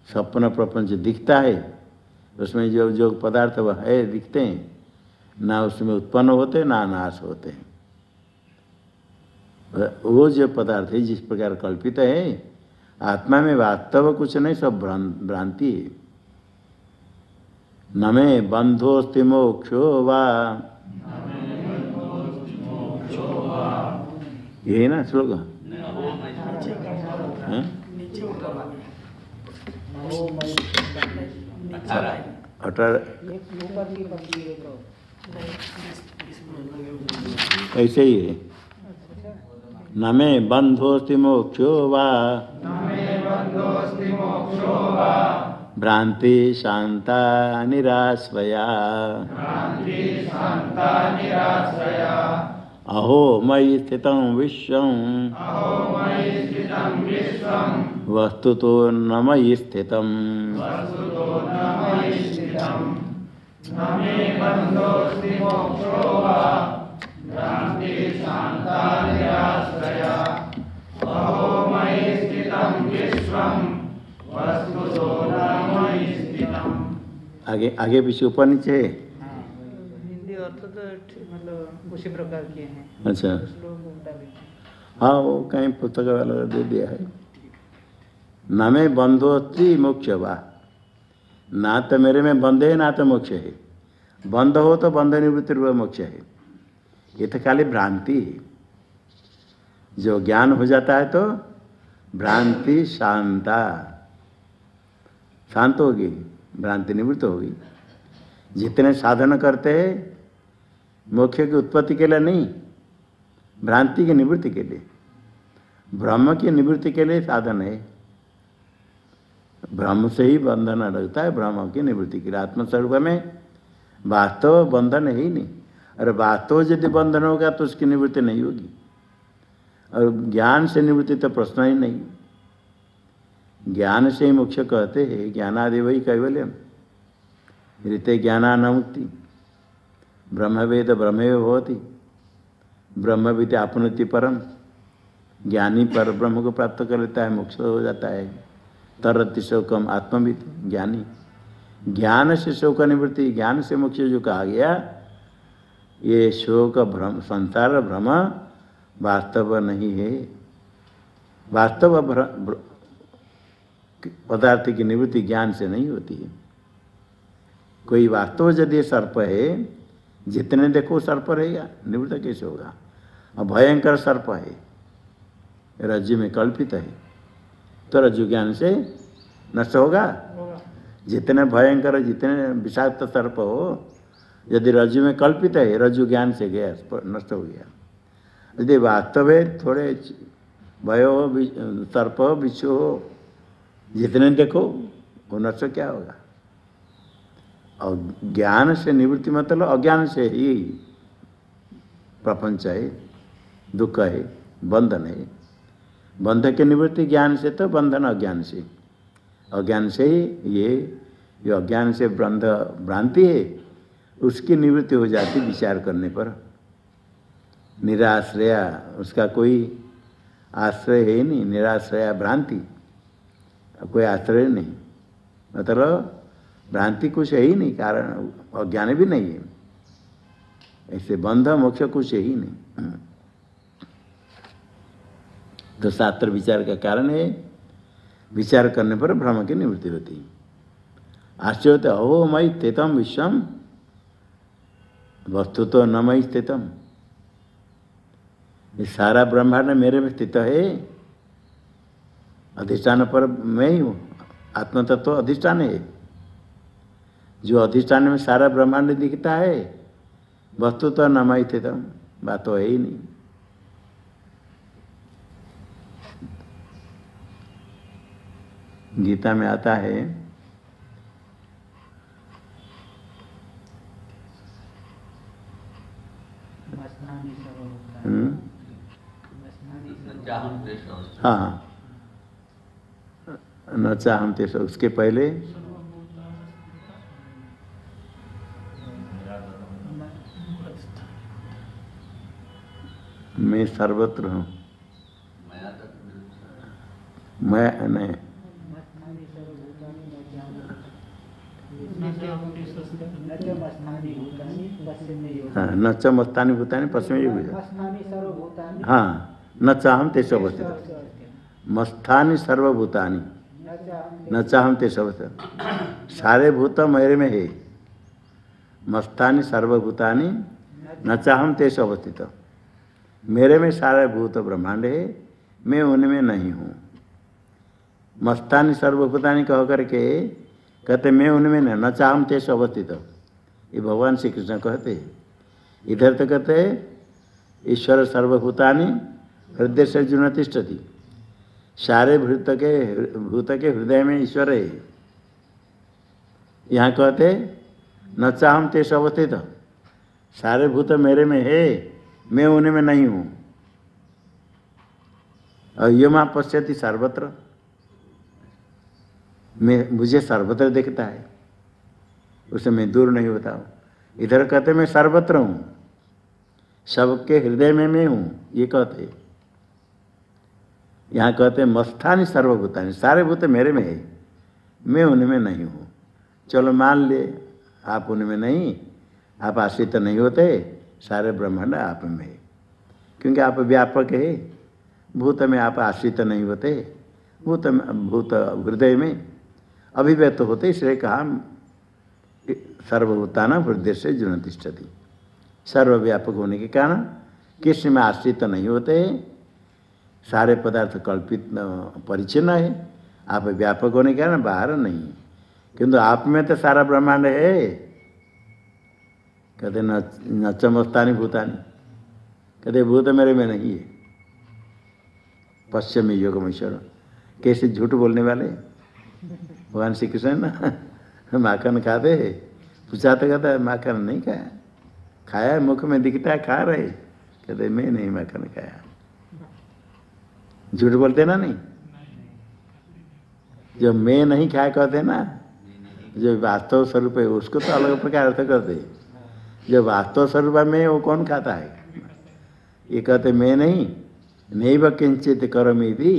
स्वप्न प्रपंच दिखता है, उसमें जो जो पदार्थ वह है दिखते हैं, ना उसमें उत्पन्न होते ना नाश होते हैं। वो जो पदार्थ है जिस प्रकार कल्पित है, आत्मा में वास्तव कुछ नहीं, सब भ्रांति है। न मे बंधोस्ति मोक्षो वा, यही ना श्लोक? ऐसे ही है। न मे बंधोस्ति मोक्षो वा, भ्रांति शांता निराश्रया, अहो मयि स्थितं विश्वं, वस्तुतो न मयि स्थितं। आगे आगे पीछे ऊपर नीचे है। हिंदी अर्थ तो मतलब उसी प्रकार के हैं। अच्छा, हाँ वो कहीं पुस्तक वाला दे दिया है। न में बंधोस्ति मोक्ष वा, ना तो मेरे में बंध है ना तो मोक्ष है। बंध हो तो बंध निवृत्ति रूप मोक्ष है। ये तो खाली भ्रांति है। जो ज्ञान हो जाता है तो भ्रांति शांता, शांत होगी, भ्रांति निवृत्त होगी। जितने साधन करते हैं मोक्ष की उत्पत्ति के लिए नहीं, भ्रांति की निवृत्ति के लिए, ब्रह्म की निवृत्ति के लिए साधन है। भ्रम से ही बंधन लगता है, भ्रम की निवृत्ति के लिए। आत्मस्वरूप में वास्तव बंधन है ही नहीं। अरे वास्तव यदि बंधन होगा तो उसकी निवृत्ति नहीं होगी, और ज्ञान से निवृत्ति तो प्रश्न ही नहीं। ज्ञान से ही मोक्ष कहते हैं, ज्ञानादि वही कैवल्यम ऋते ज्ञानान मुक्ति ब्रह्मवेद ब्रह्मेव भवति ब्रह्मविद्या आपनोति परम। ज्ञानी पर ब्रह्म को प्राप्त कर लेता है, मोक्ष हो जाता है। तरति शोकम आत्मविद ज्ञानी। ज्ञान से शोक निवृत्ति, ज्ञान से मोक्ष जो कहा गया, ये शोक भ्रम संसार भ्रम वास्तव नहीं है। वास्तव पदार्थ की निवृत्ति ज्ञान से नहीं होती है। कोई वास्तव यदि सर्प है, जितने देखो सर्प रहेगा, निवृत्त कैसे होगा? और भयंकर सर्प है, रज्जु में कल्पित है, तो रज्जु ज्ञान से नष्ट होगा। जितने भयंकर, जितने विषाक्त सर्प हो, यदि रज्जु में कल्पित है, रज्जु ज्ञान से गया, नष्ट हो गया। यदि वास्तव है, थोड़े भय हो, सर्प हो, बिच्छू हो, जितने देखो वो नष्ट क्या होगा? और ज्ञान से निवृत्ति मतलब अज्ञान से ही प्रपंच है, दुख है, बंधन है। बंध की निवृत्ति ज्ञान से, तो बंधन अज्ञान से। अज्ञान से ही ये जो अज्ञान से बंध भ्रांति है, उसकी निवृत्ति हो जाती विचार करने पर। निराश्रया, उसका कोई आश्रय है ही नहीं। निराश्रया भ्रांति, कोई आश्रय नहीं, मतलब भ्रांति कुछ है ही नहीं, कारण अज्ञान भी नहीं है। ऐसे बंध मोक्ष कुछ है ही नहीं। तो शास्त्र विचार का कारण है, विचार करने पर भ्रम की निवृत्ति होती है। आश्चर्य होता है, अहो मयि स्थितम विश्वम वस्तु तो न मयि स्थितम। ये सारा ब्रह्मांड मेरे में स्थित है, अधिष्ठान पर मैं ही हूँ। आत्मतत्व तो अधिष्ठान है, जो अधिष्ठान में सारा ब्रह्मांड दिखता है, वस्तु तो न मयि स्थितम, बात तो है ही नहीं। गीता में आता है, हाँ, न चाहम ते, उसके पहले मैं सर्वत्र हूँ, मैं नहीं, हाँ, न च मस्तानि भूतानि पश्चिमी युग, हाँ, न चाहम तेषु अवस्थित। मस्थानि सर्वभूतानि न चाहम तेषु अवस्थित। सारे भूत मेरे में है। मस्थानि सर्वभूतानि न चाहम तेषु अवस्थित। मेरे में सारे भूत ब्रह्मांड है, मैं उनमें नहीं हूँ। मस्तानि सर्वभूतानि कह करके कहते मैं उनमें नहीं, न चाहम तेषु अवस्थित। ये भगवान श्री कृष्ण कहते हैं। इधर तो कहते ईश्वर सर्वभूतानि हृदय से अर्जुन तिष्ठति। सारे भूत के हृदय में ईश्वर है। यहाँ कहते न चाहम तेषु अवस्थित। सारे भूत मेरे में है, मैं उन्हीं में नहीं हूँ। और यो मां पश्यति सर्वत्र, मैं मुझे सर्वत्र देखता है, उसे मैं दूर नहीं होता हूँ। इधर कहते मैं सर्वत्र हूँ, सबके हृदय में मैं हूँ, ये कहते। यहाँ कहते मस्थानि सर्वभूतानि, सारे भूत मेरे में है, मैं उनमें नहीं हूँ। चलो मान ले आप उनमें नहीं, आप आश्रित नहीं होते, सारे ब्रह्मांड आप में है, क्योंकि आप व्यापक है। भूत में आप आश्रित नहीं होते, भूत हृदय में अभिव्यक्त होते, इसलिए कहा सर्वभूतानां हृदय से अर्जुन तिष्ठति। सर्वव्यापक होने के कारण किसी में आश्रित नहीं होते, सारे पदार्थ कल्पित परिचिन्न है। आप व्यापक होने के कारण बाहर नहीं, किंतु आप में तो सारा ब्रह्मांड है। कहते न चमस्तानि भूतानि, कहते भूत मेरे में नहीं है। पश्चिमी योगमेश्वर, कैसे झूठ बोलने वाले। भगवान श्री कृष्ण ना माखन खाते, पूछा तो कहता है माखन नहीं खाया, खाया मुख में दिखता है खा रहे, कहते मैं नहीं माखन खाया। झूठ बोलते ना नहीं, जो मैं नहीं खाया कहते ना, जो वास्तव स्वरूप है उसको तो अलग प्रकार अर्थ करते, जो वास्तव स्वरूप में वो कौन खाता है। ये कहते मैं नहीं व किंचित करोमि भी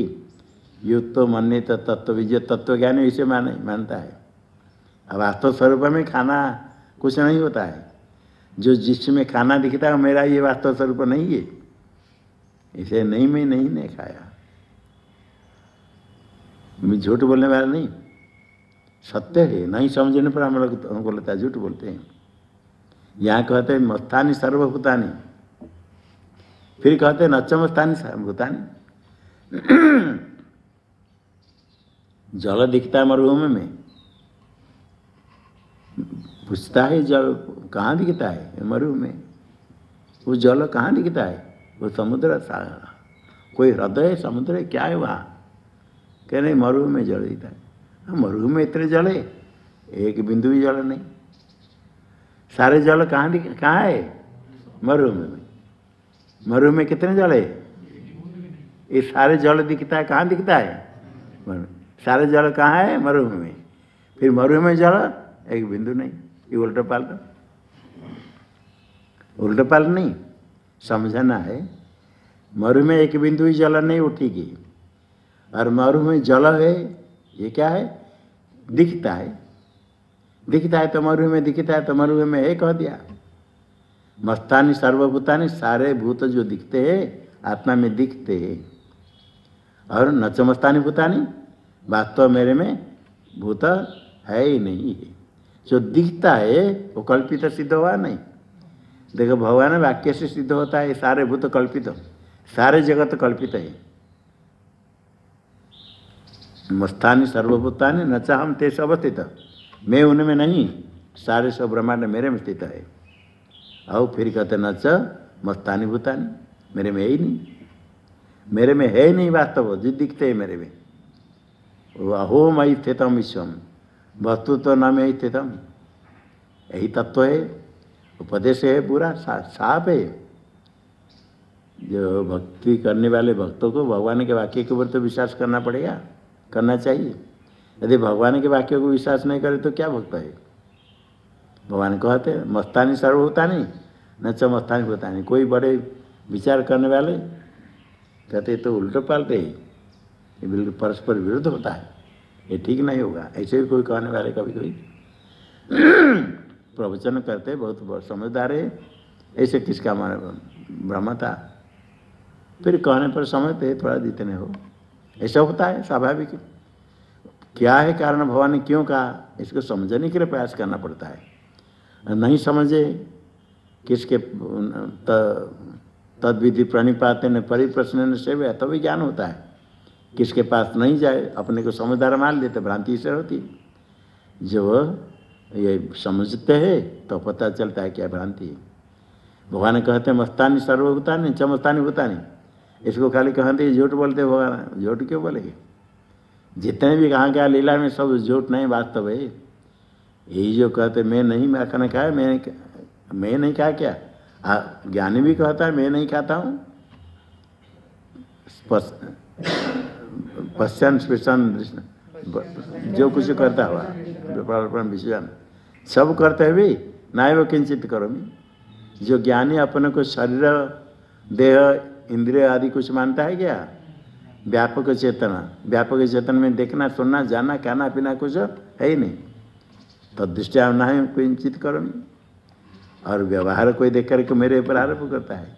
युक्त तो मन्य तत्व जो तत्व ज्ञान इसे मानता है। अब वास्तव स्वरूप में खाना कुछ नहीं होता है, जो जिसमें खाना दिखता है मेरा ये वास्तव स्वरूप नहीं है, इसे नहीं मैं नहीं खाया। मैं झूठ बोलने वाला नहीं, सत्य है, नहीं समझने पर हम लोग हमको लगता है झूठ बोलते हैं। यहाँ कहते हैं मस्तानी सर्वभूतानी, फिर कहते हैं नचमस्तानी सर्वभूतानी। जल दिखता है मरुभूमि में, पूछता है जल कहाँ दिखता है मरुभूमि में, वो जल कहाँ दिखता है, वो समुद्र सागर, कोई हृदय है समुद्र है क्या है वहाँ, कह रहे मरुभूमि में जल दिखता है। मरुभूमि में इतने जल है, एक बिंदु भी जल नहीं। सारे जल कहाँ है मरुभूमि में, मरुभूमि में कितने जल है, ये सारे जल दिखता है कहाँ दिखता है, सारे जल कहाँ है मरुभूमि में, फिर मरुभूमि में जल एक बिंदु नहीं। ये उल्टा पाल्टा नहीं समझना है। मरुभूमि में एक बिंदु ही जल नहीं उठेगी, और मरुभूमि में जल है ये क्या है, दिखता है तो मरुभूमि में दिखता है तो मरुभूमि में है कह दिया। मस्तानी सर्वभूतानी, सारे भूत जो दिखते हैं आत्मा में दिखते हैं, और नचमस्तानी भूतानी, वास्तव मेरे में भूत है ही नहीं है। जो दिखता है वो कल्पित सिद्ध हुआ नहीं। देखो भगवान वाक्य से सिद्ध होता है सारे भूत कल्पित, सारे जगत कल्पित है। मस्तानी सर्वभूतानी न चाहम तेज अवस्थित, मैं उनमें नहीं, सारे सब ब्रह्मांड मेरे में स्थित है। और फिर कहते न च मस्तानी भूतानी, मेरे में है ही नहीं, मेरे में है ही नहीं वास्तव जो दिखते है मेरे में। अहो मयि स्थितम विश्वम, वस्तु तो न में स्थितम, यही तत्व है, उपदेश है पूरा साफ है। जो भक्ति करने वाले भक्तों को भगवान के वाक्य के ऊपर तो विश्वास करना पड़ेगा, करना चाहिए। यदि भगवान के वाक्य को विश्वास नहीं करे तो क्या भक्त है। भगवान कहते हैं मस्तानी सर्वभूतानी न च मस्तानी भूतानी। कोई बड़े विचार करने वाले कहते तो उल्टे पालते ही, ये बिल्कुल परस्पर विरुद्ध होता है, ये ठीक नहीं होगा। ऐसे भी कोई कहने वाले कभी कोई प्रवचन करते बहुत समझदार है, ऐसे किसका भ्रम था, फिर कहने पर समझते थोड़ा जितने हो, ऐसा होता है स्वाभाविक। क्या है कारण, भगवान ने क्यों कहा, इसको समझने के लिए प्रयास करना पड़ता है। नहीं समझे किसके तद विधि प्रणिपाते न परिप्रश्न न सेवे, तभी ज्ञान होता है। किसके पास नहीं जाए, अपने को समझदार मान लेते, भ्रांति से होती। जब ये समझते हैं तो पता चलता है क्या भ्रांति है। भगवान कहते हैं मस्तानी सर्वभूतानी चमस्तानी भूतानी, इसको खाली कहते झूठ बोलते भगवान, झूठ क्यों बोलेंगे। जितने भी कहाँ क्या लीला में सब झूठ नहीं, वास्तव है। यही जो कहते मैं नहीं माखन खाया, मैं नहीं खाया क्या, ज्ञानी भी कहता है मैं नहीं खाता हूँ। पश्चन स्पृशन जो कुछ करता हुआ विषय सब करते हुए ना वो किंचित करो। जो ज्ञानी अपने को शरीर देह इंद्रिय आदि कुछ मानता है क्या, व्यापक चेतना, व्यापक चेतन में देखना सुनना जाना खाना पीना कुछ है ही नहीं, तो दृष्टिया ना है किंचित करो। और व्यवहार कोई देख करके मेरे ऊपर आरोप करता है,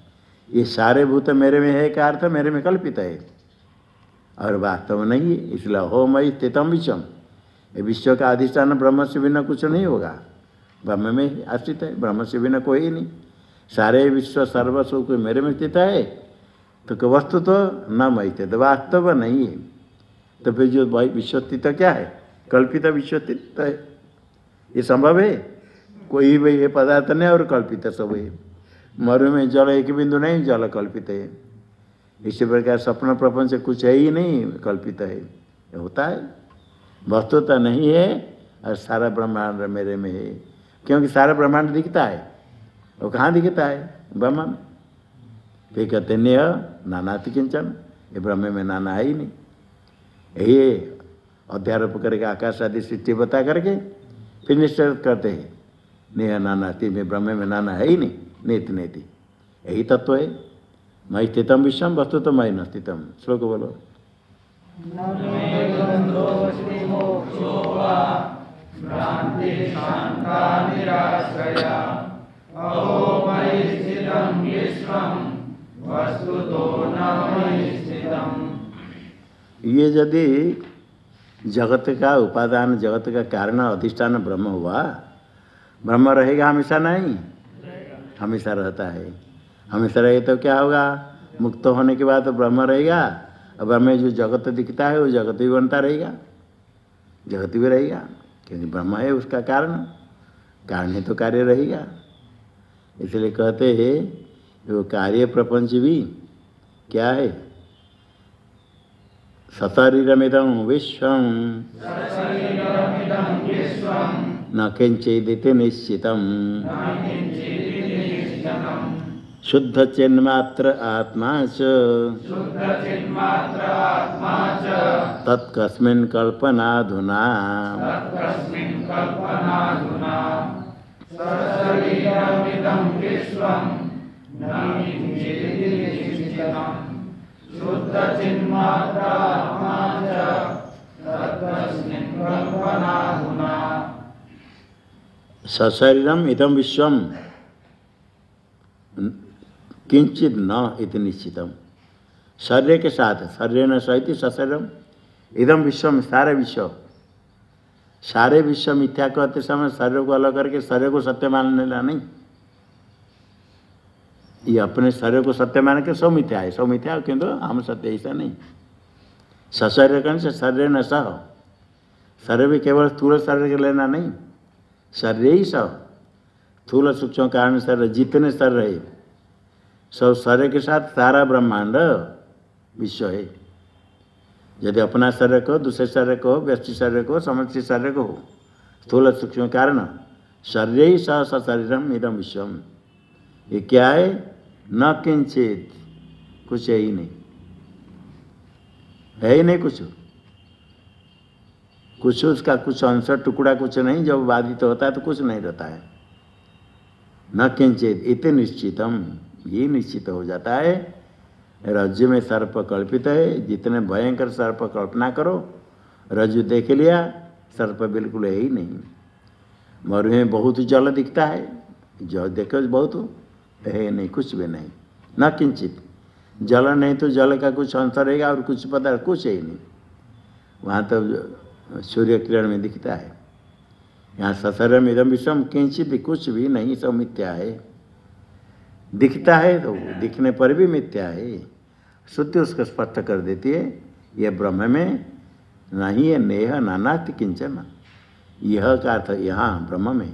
ये सारे भूत मेरे में है का अर्थ मेरे में कल्पित है और वास्तव में नहीं है। इसलिए हो मयि स्थितम विश्वम, ये विश्व का अधिष्ठान ब्रह्म से बिना कुछ नहीं होगा, ब्रह्म में आश्रित है, ब्रह्म से बिना कोई ही नहीं। सारे विश्व सर्वस्व कोई मेरे में स्थित है तो वस्तु तो न मयि स्थित, वास्तव नहीं है। तो फिर जो विश्व स्थित क्या है, कल्पित विश्व स्थित है, ये संभव है। कोई भी ये पदार्थ नहीं और कल्पित सब है। मरु में जल एक बिंदु नहीं, जल कल्पित है। इसी प्रकार स्वप्न प्रपंच कुछ है ही नहीं, कल्पित है, होता है। वस्तुतः नहीं है और सारा ब्रह्मांड मेरे में है, क्योंकि सारा ब्रह्मांड दिखता है। वो कहाँ दिखता है? ब्रह्म में। फिर कहते नेह नानाति किंचन, ये ब्रह्म में नाना है ही नहीं। यही अध्यारोप करके आकाश आदि सृष्टि बता करके फिर निश्चय करते हैं नेह नानाति, में ब्रह्म में नाना है ही नहीं, नेति नेति। यही तत्व है। मयि स्थितम विश्वम वस्तु तो मयि न स्थितम। श्लोक बोलो। ये यदि जगत का उपादान, जगत का कारण, अधिष्ठान ब्रह्म हुआ, ब्रह्म रहेगा हमेशा? नहीं, हमेशा रहता है। हमेशा रहे तो क्या होगा? मुक्त होने के बाद तो ब्रह्म रहेगा, और ब्रह्म में जो जगत दिखता है वो जगत भी बनता रहेगा, जगत भी रहेगा, क्योंकि ब्रह्म है उसका कारण, कारण है तो कार्य रहेगा। इसलिए कहते हैं वो कार्य प्रपंच भी क्या है? सशरीरमिदं विश्वं न किंचिदिति निश्चितम् शुद्ध चिन्मात्र आत्मा च तत्कस्मिन् कल्पनाधुना। सशरीरम इदम विश्वम किंचित न इति निश्चितम। शरीर के साथ, शरीर न सहित सशरीरम इदम विश्वम, सारे विश्व, सारे विश्व मिथ्या कहते समय शरीर को अलग करके शरीर को सत्य मान लेना नहीं। ये अपने शरीर को सत्य मान के सब मिथ्या है, सब मिथ्या, किंतु हम सत्य, ऐसा नहीं। सशरीर कहने से शरीर न सह, शरीर भी केवल स्थूल शरीर के लेना नहीं, शरीर ही सब, स्थूल सूक्ष्म कारण शरीर, जितने शरीर है सब शरीर के साथ सारा ब्रह्मांड विश्व है। यदि अपना शरीर को, दूसरे शरीर को, व्यष्टि शरीर को, समष्टि शरीर को, स्थूल सूक्ष्म कारण शरीर ही सह सशरीरम इदम विश्वम। ये क्या है? न किंचित, कुछ है ही नहीं, है ही नहीं कुछ, कुछ उसका कुछ अंश टुकड़ा कुछ नहीं। जब बाधित होता है तो कुछ नहीं रहता है। न किंचित इति निश्चितम, ये निश्चित हो जाता है। रज्जु में सर्प कल्पित है, जितने भयंकर सर्प कल्पना करो, रज्जु देख लिया, सर्प बिल्कुल है ही नहीं। मरु में बहुत जल दिखता है, जो देखो बहुत है नहीं, कुछ भी नहीं। न किंचित, जल नहीं तो जल का कुछ अंश रहेगा और कुछ पदार्थ कुछ है ही नहीं। वहाँ तो सूर्य किरण में दिखता है। यहाँ सशरीरम इदम विश्वम किंचित, कुछ भी नहीं, सब मिथ्या है। दिखता है तो दिखने पर भी मिथ्या है। श्रुति उसको स्पष्ट कर देती है, यह ब्रह्म में नहीं है नेह नानाति किंचन। यह का अर्थ यहाँ ब्रह्म में,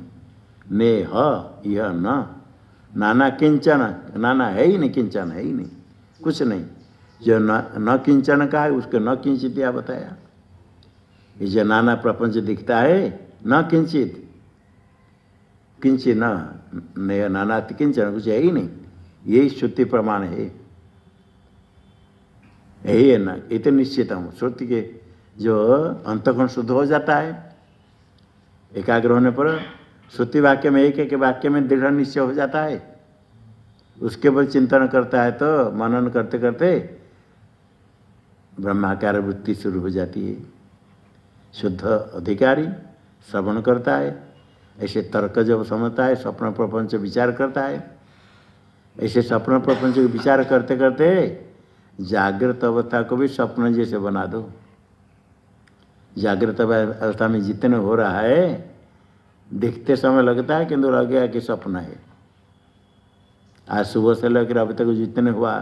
नेह यह न, नाना किंचन, नाना है ही नहीं, किंचन है ही नहीं, कुछ नहीं। जो न किंचन का है उसको न किंचित या बताया। ये जो नाना प्रपंच दिखता है, न किंचित, किंचित न नानाति किंचन, कुछ है ही नहीं। यही श्रुति प्रमाण है, यही है ना। इतने निश्चित हूँ श्रुति के जो अंतःकरण शुद्ध हो जाता है एकाग्र होने पर, श्रुति वाक्य में एक एक वाक्य में दृढ़ निश्चय हो जाता है। उसके ऊपर चिंतन करता है तो मनन करते करते ब्रह्माकार वृत्ति शुरू हो जाती है। शुद्ध अधिकारी श्रवण करता है, ऐसे तर्क जब समझता है, स्वप्न प्रपंच विचार करता है। ऐसे स्वप्न प्रपंच विचार करते करते जागृत अवस्था को भी स्वप्न जैसे बना दो। जागृत अवस्था में जितने हो रहा है दिखते समय लगता है, किंतु लग गया कि स्वप्न है। आज सुबह से लेकर अभी तक जितने हुआ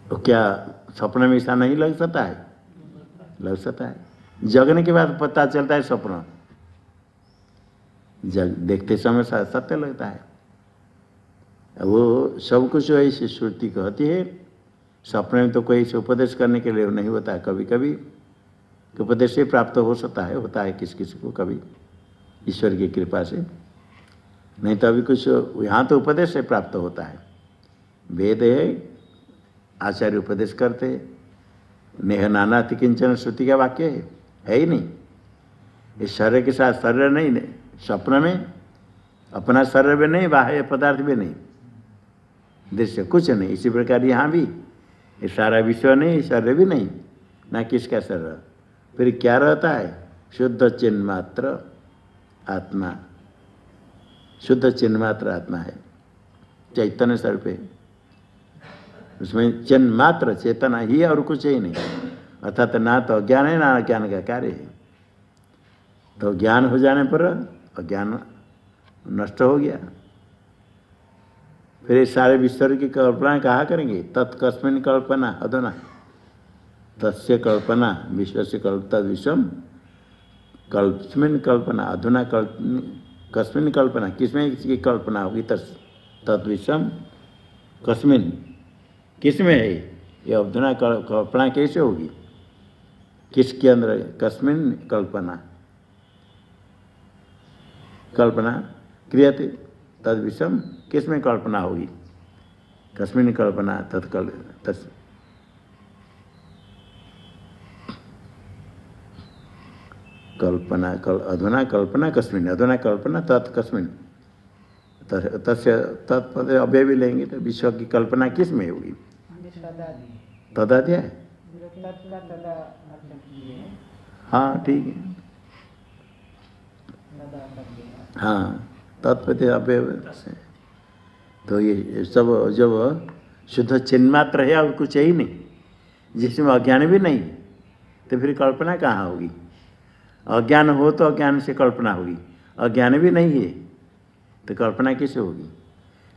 तो क्या स्वप्न में ऐसा नहीं लग सकता है? लग सकता है। जगने के बाद पता चलता है स्वप्न, देखते समय सत्य लगता है। वो सब कुछ ऐसी श्रुति कहती है। सपने में तो कोई उपदेश करने के लिए नहीं होता है, कभी कभी कि उपदेश से प्राप्त हो सकता है, होता है किसी किसी को कभी ईश्वर की कृपा से, नहीं तो अभी कुछ यहाँ तो उपदेश से प्राप्त होता है। वेद है, आचार्य उपदेश करते, नेह नानाति किंचन श्रुति का वाक्य है ही नहीं। इस शरीर के साथ शरीर नहीं, स्वप्न में अपना शरीर भी नहीं, बाह्य पदार्थ भी नहीं, दृश्य कुछ नहीं। इसी प्रकार यहाँ भी ये सारा विश्व नहीं, शरीर भी नहीं, ना किसका शरीर, फिर क्या रहता है? शुद्ध चिन्ह मात्र आत्मा, शुद्ध चिन्ह मात्र आत्मा है, चैतन्य स्वरूप है। उसमें चिन्ह मात्र चेतना ही और कुछ ही नहीं, अर्थात ना तो अज्ञान है ना अज्ञान का कार्य है। तो ज्ञान हो जाने पर अज्ञान नष्ट हो गया, फिर सारे विश्व की कल्पना कहाँ करेंगे? तत्कस्मिन कल्पना अधुना, तस्य कल्पना विश्व से तद विश्वम कल्पस्मिन कल्पना अधुना कस्मिन कल्पना, किसमें इसकी कल्पना होगी? तद विश्वम कस्मिन, किसमें है ये? अधुना कल्पना कैसे होगी? किसके अंदर? कस्मिन कल्पना, कल्पना क्रियते तद विषम, किसमें कल्पना होगी? कस्मिन कल्पना तत्कल कल्पना अधुना कल्पना कस्मिन, अधुना कल्पना तत्कस्मिन, तस्य तत्पद अव्यय भी लेंगे तो विश्व की कल्पना किस में होगी? तदादि है। हाँ ठीक है, हाँ तत्पद अव्यय से। तो ये सब जब शुद्ध चिन्ह मात्र है और कुछ है ही नहीं, जिसमें अज्ञान भी नहीं, तो फिर कल्पना कहाँ होगी? अज्ञान हो तो अज्ञान से कल्पना होगी, अज्ञान भी नहीं है तो कल्पना कैसे होगी?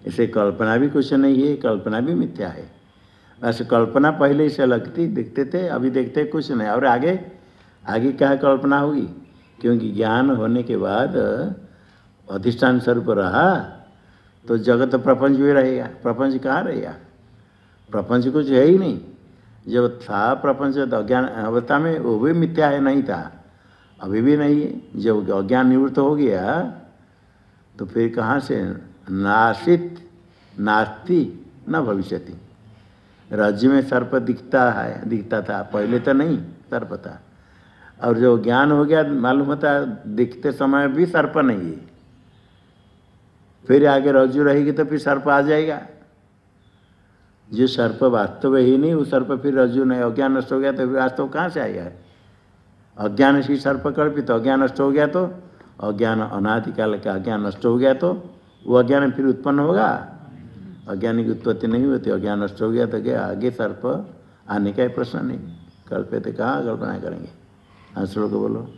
इसे कल्पना भी कुछ नहीं है, कल्पना भी मिथ्या है। वैसे कल्पना पहले से लगती दिखते थे, अभी देखते कुछ नहीं, और आगे आगे क्या कल्पना होगी? क्योंकि ज्ञान होने के बाद अधिष्ठान स्वरूप रहा तो जगत प्रपंच भी रहेगा। प्रपंच कहाँ रहेगा? प्रपंच कुछ है ही नहीं। जब था प्रपंच तो अज्ञान अवस्था में वो भी मिथ्या है, नहीं था, अभी भी नहीं है। जब अज्ञान निवृत्त हो गया तो फिर कहाँ से? नासित नास्ति न भविष्यति। राज्य में सर्प दिखता है, दिखता था, पहले तो नहीं सर्प था, और जो ज्ञान हो गया मालूम होता है दिखते समय भी सर्प नहीं है। फिर आगे रज्जु रहेगी तो फिर सर्प आ जाएगा। जो सर्प वास्तव ही नहीं, वो सर्प फिर रज्जु नहीं, अज्ञान नष्ट हो गया तो वास्तव कहाँ से आएगा? अज्ञान से सर्प कल्पित, तो अज्ञान नष्ट हो गया तो अज्ञान अनादिकाल का अज्ञान नष्ट हो गया तो वो अज्ञान फिर उत्पन्न होगा? अज्ञान की उत्पत्ति नहीं होती। अज्ञान नष्ट हो गया तो क्या आगे सर्प आने का ही प्रश्न नहीं। कल्पित कहाँ कल्पना करेंगे? हाँ श्लोक बोलो।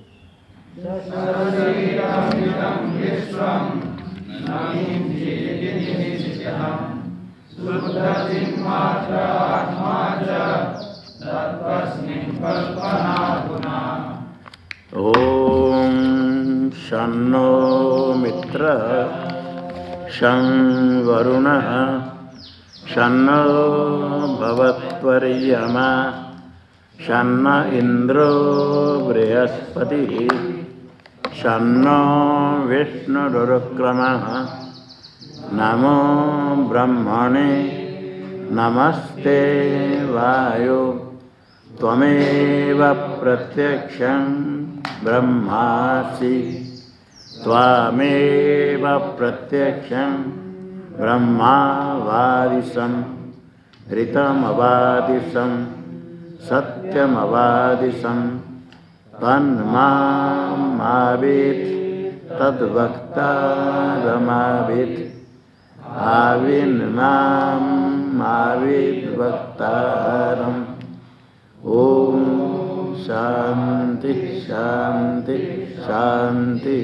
ओम शन्नो मित्र शं वरुणः शन्नो भवत्वर्यमा शन्न इंद्रो बृहस्पतिः शन्नो विष्णुरुक्रमः नमो ब्रह्मणे नमस्ते वायो त्वमेव प्रत्यक्षं ब्रह्मासि त्वामेव प्रत्यक्षं ब्रह्मावादिशं ऋतमवादिशं सत्यमवादिशं तन्मावेत् तद्वक्तारमावेत् आविन्मावेत् वक्तारम्। ओम शांति शांति शांति।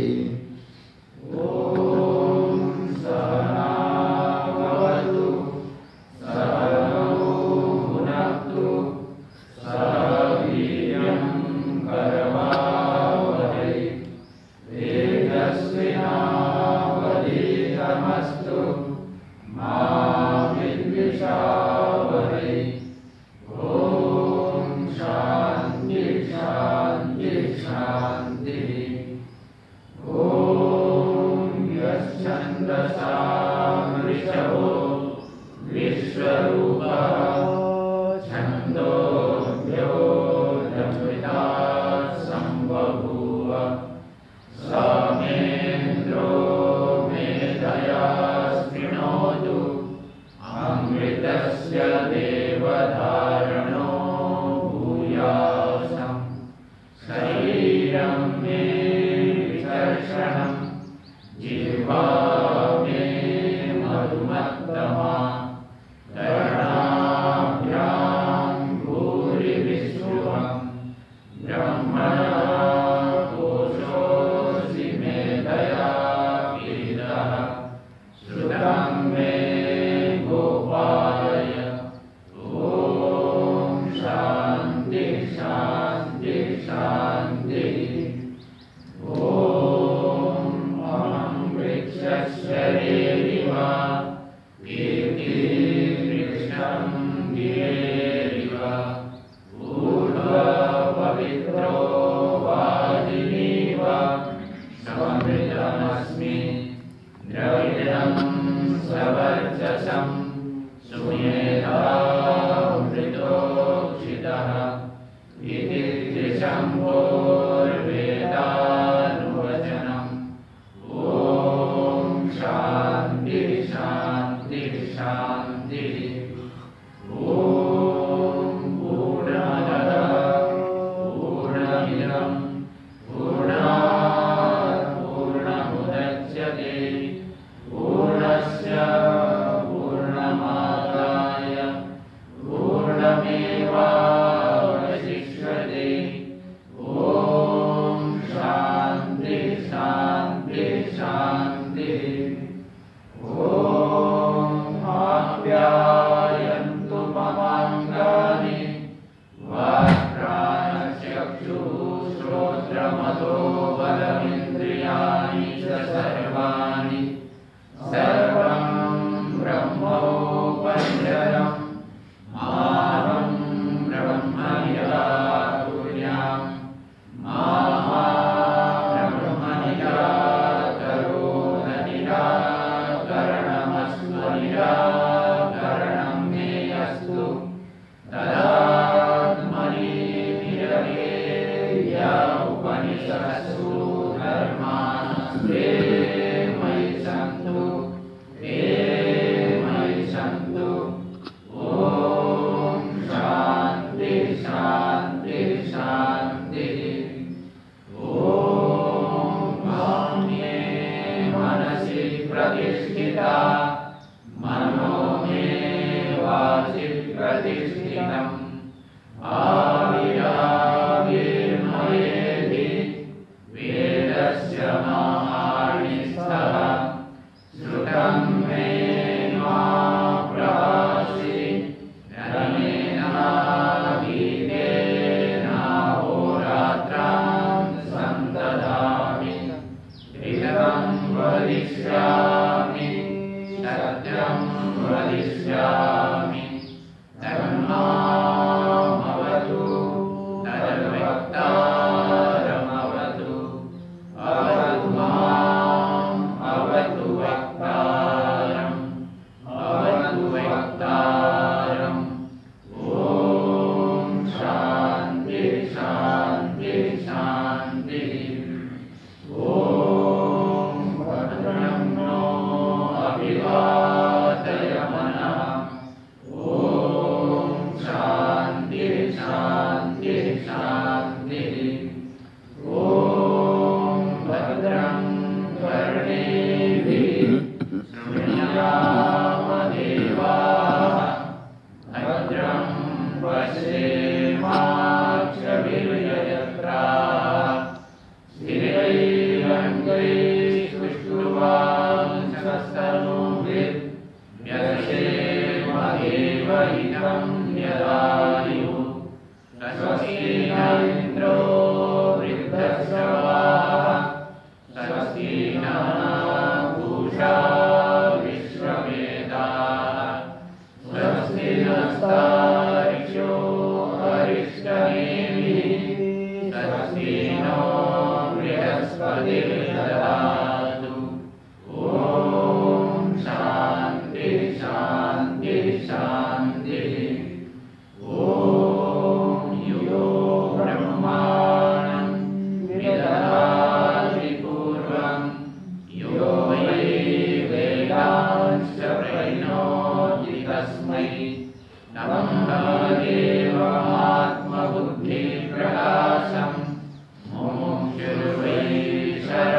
शांति शांति। शरणं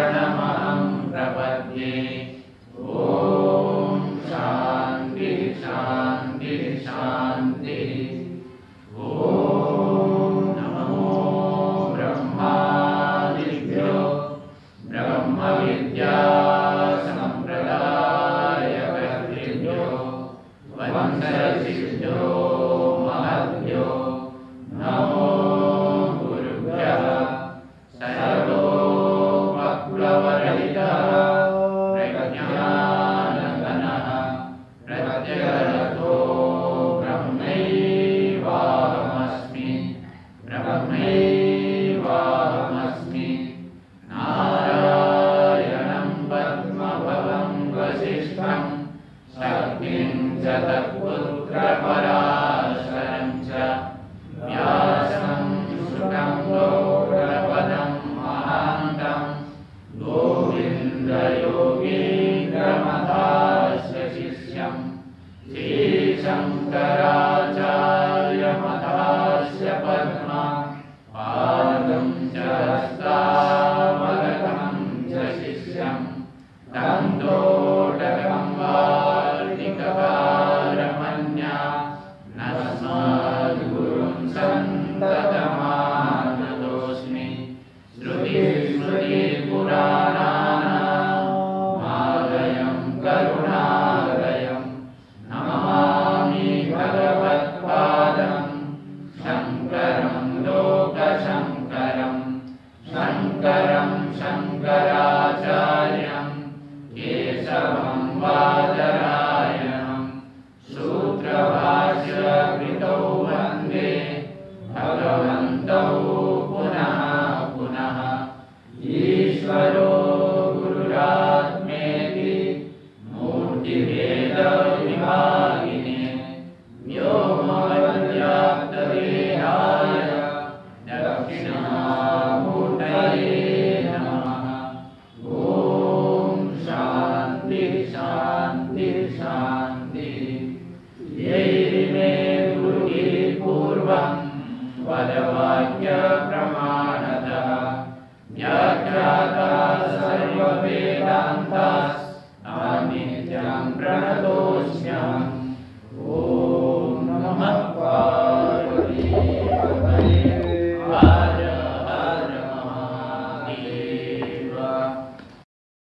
परस्तावगतं च शिष्यं तं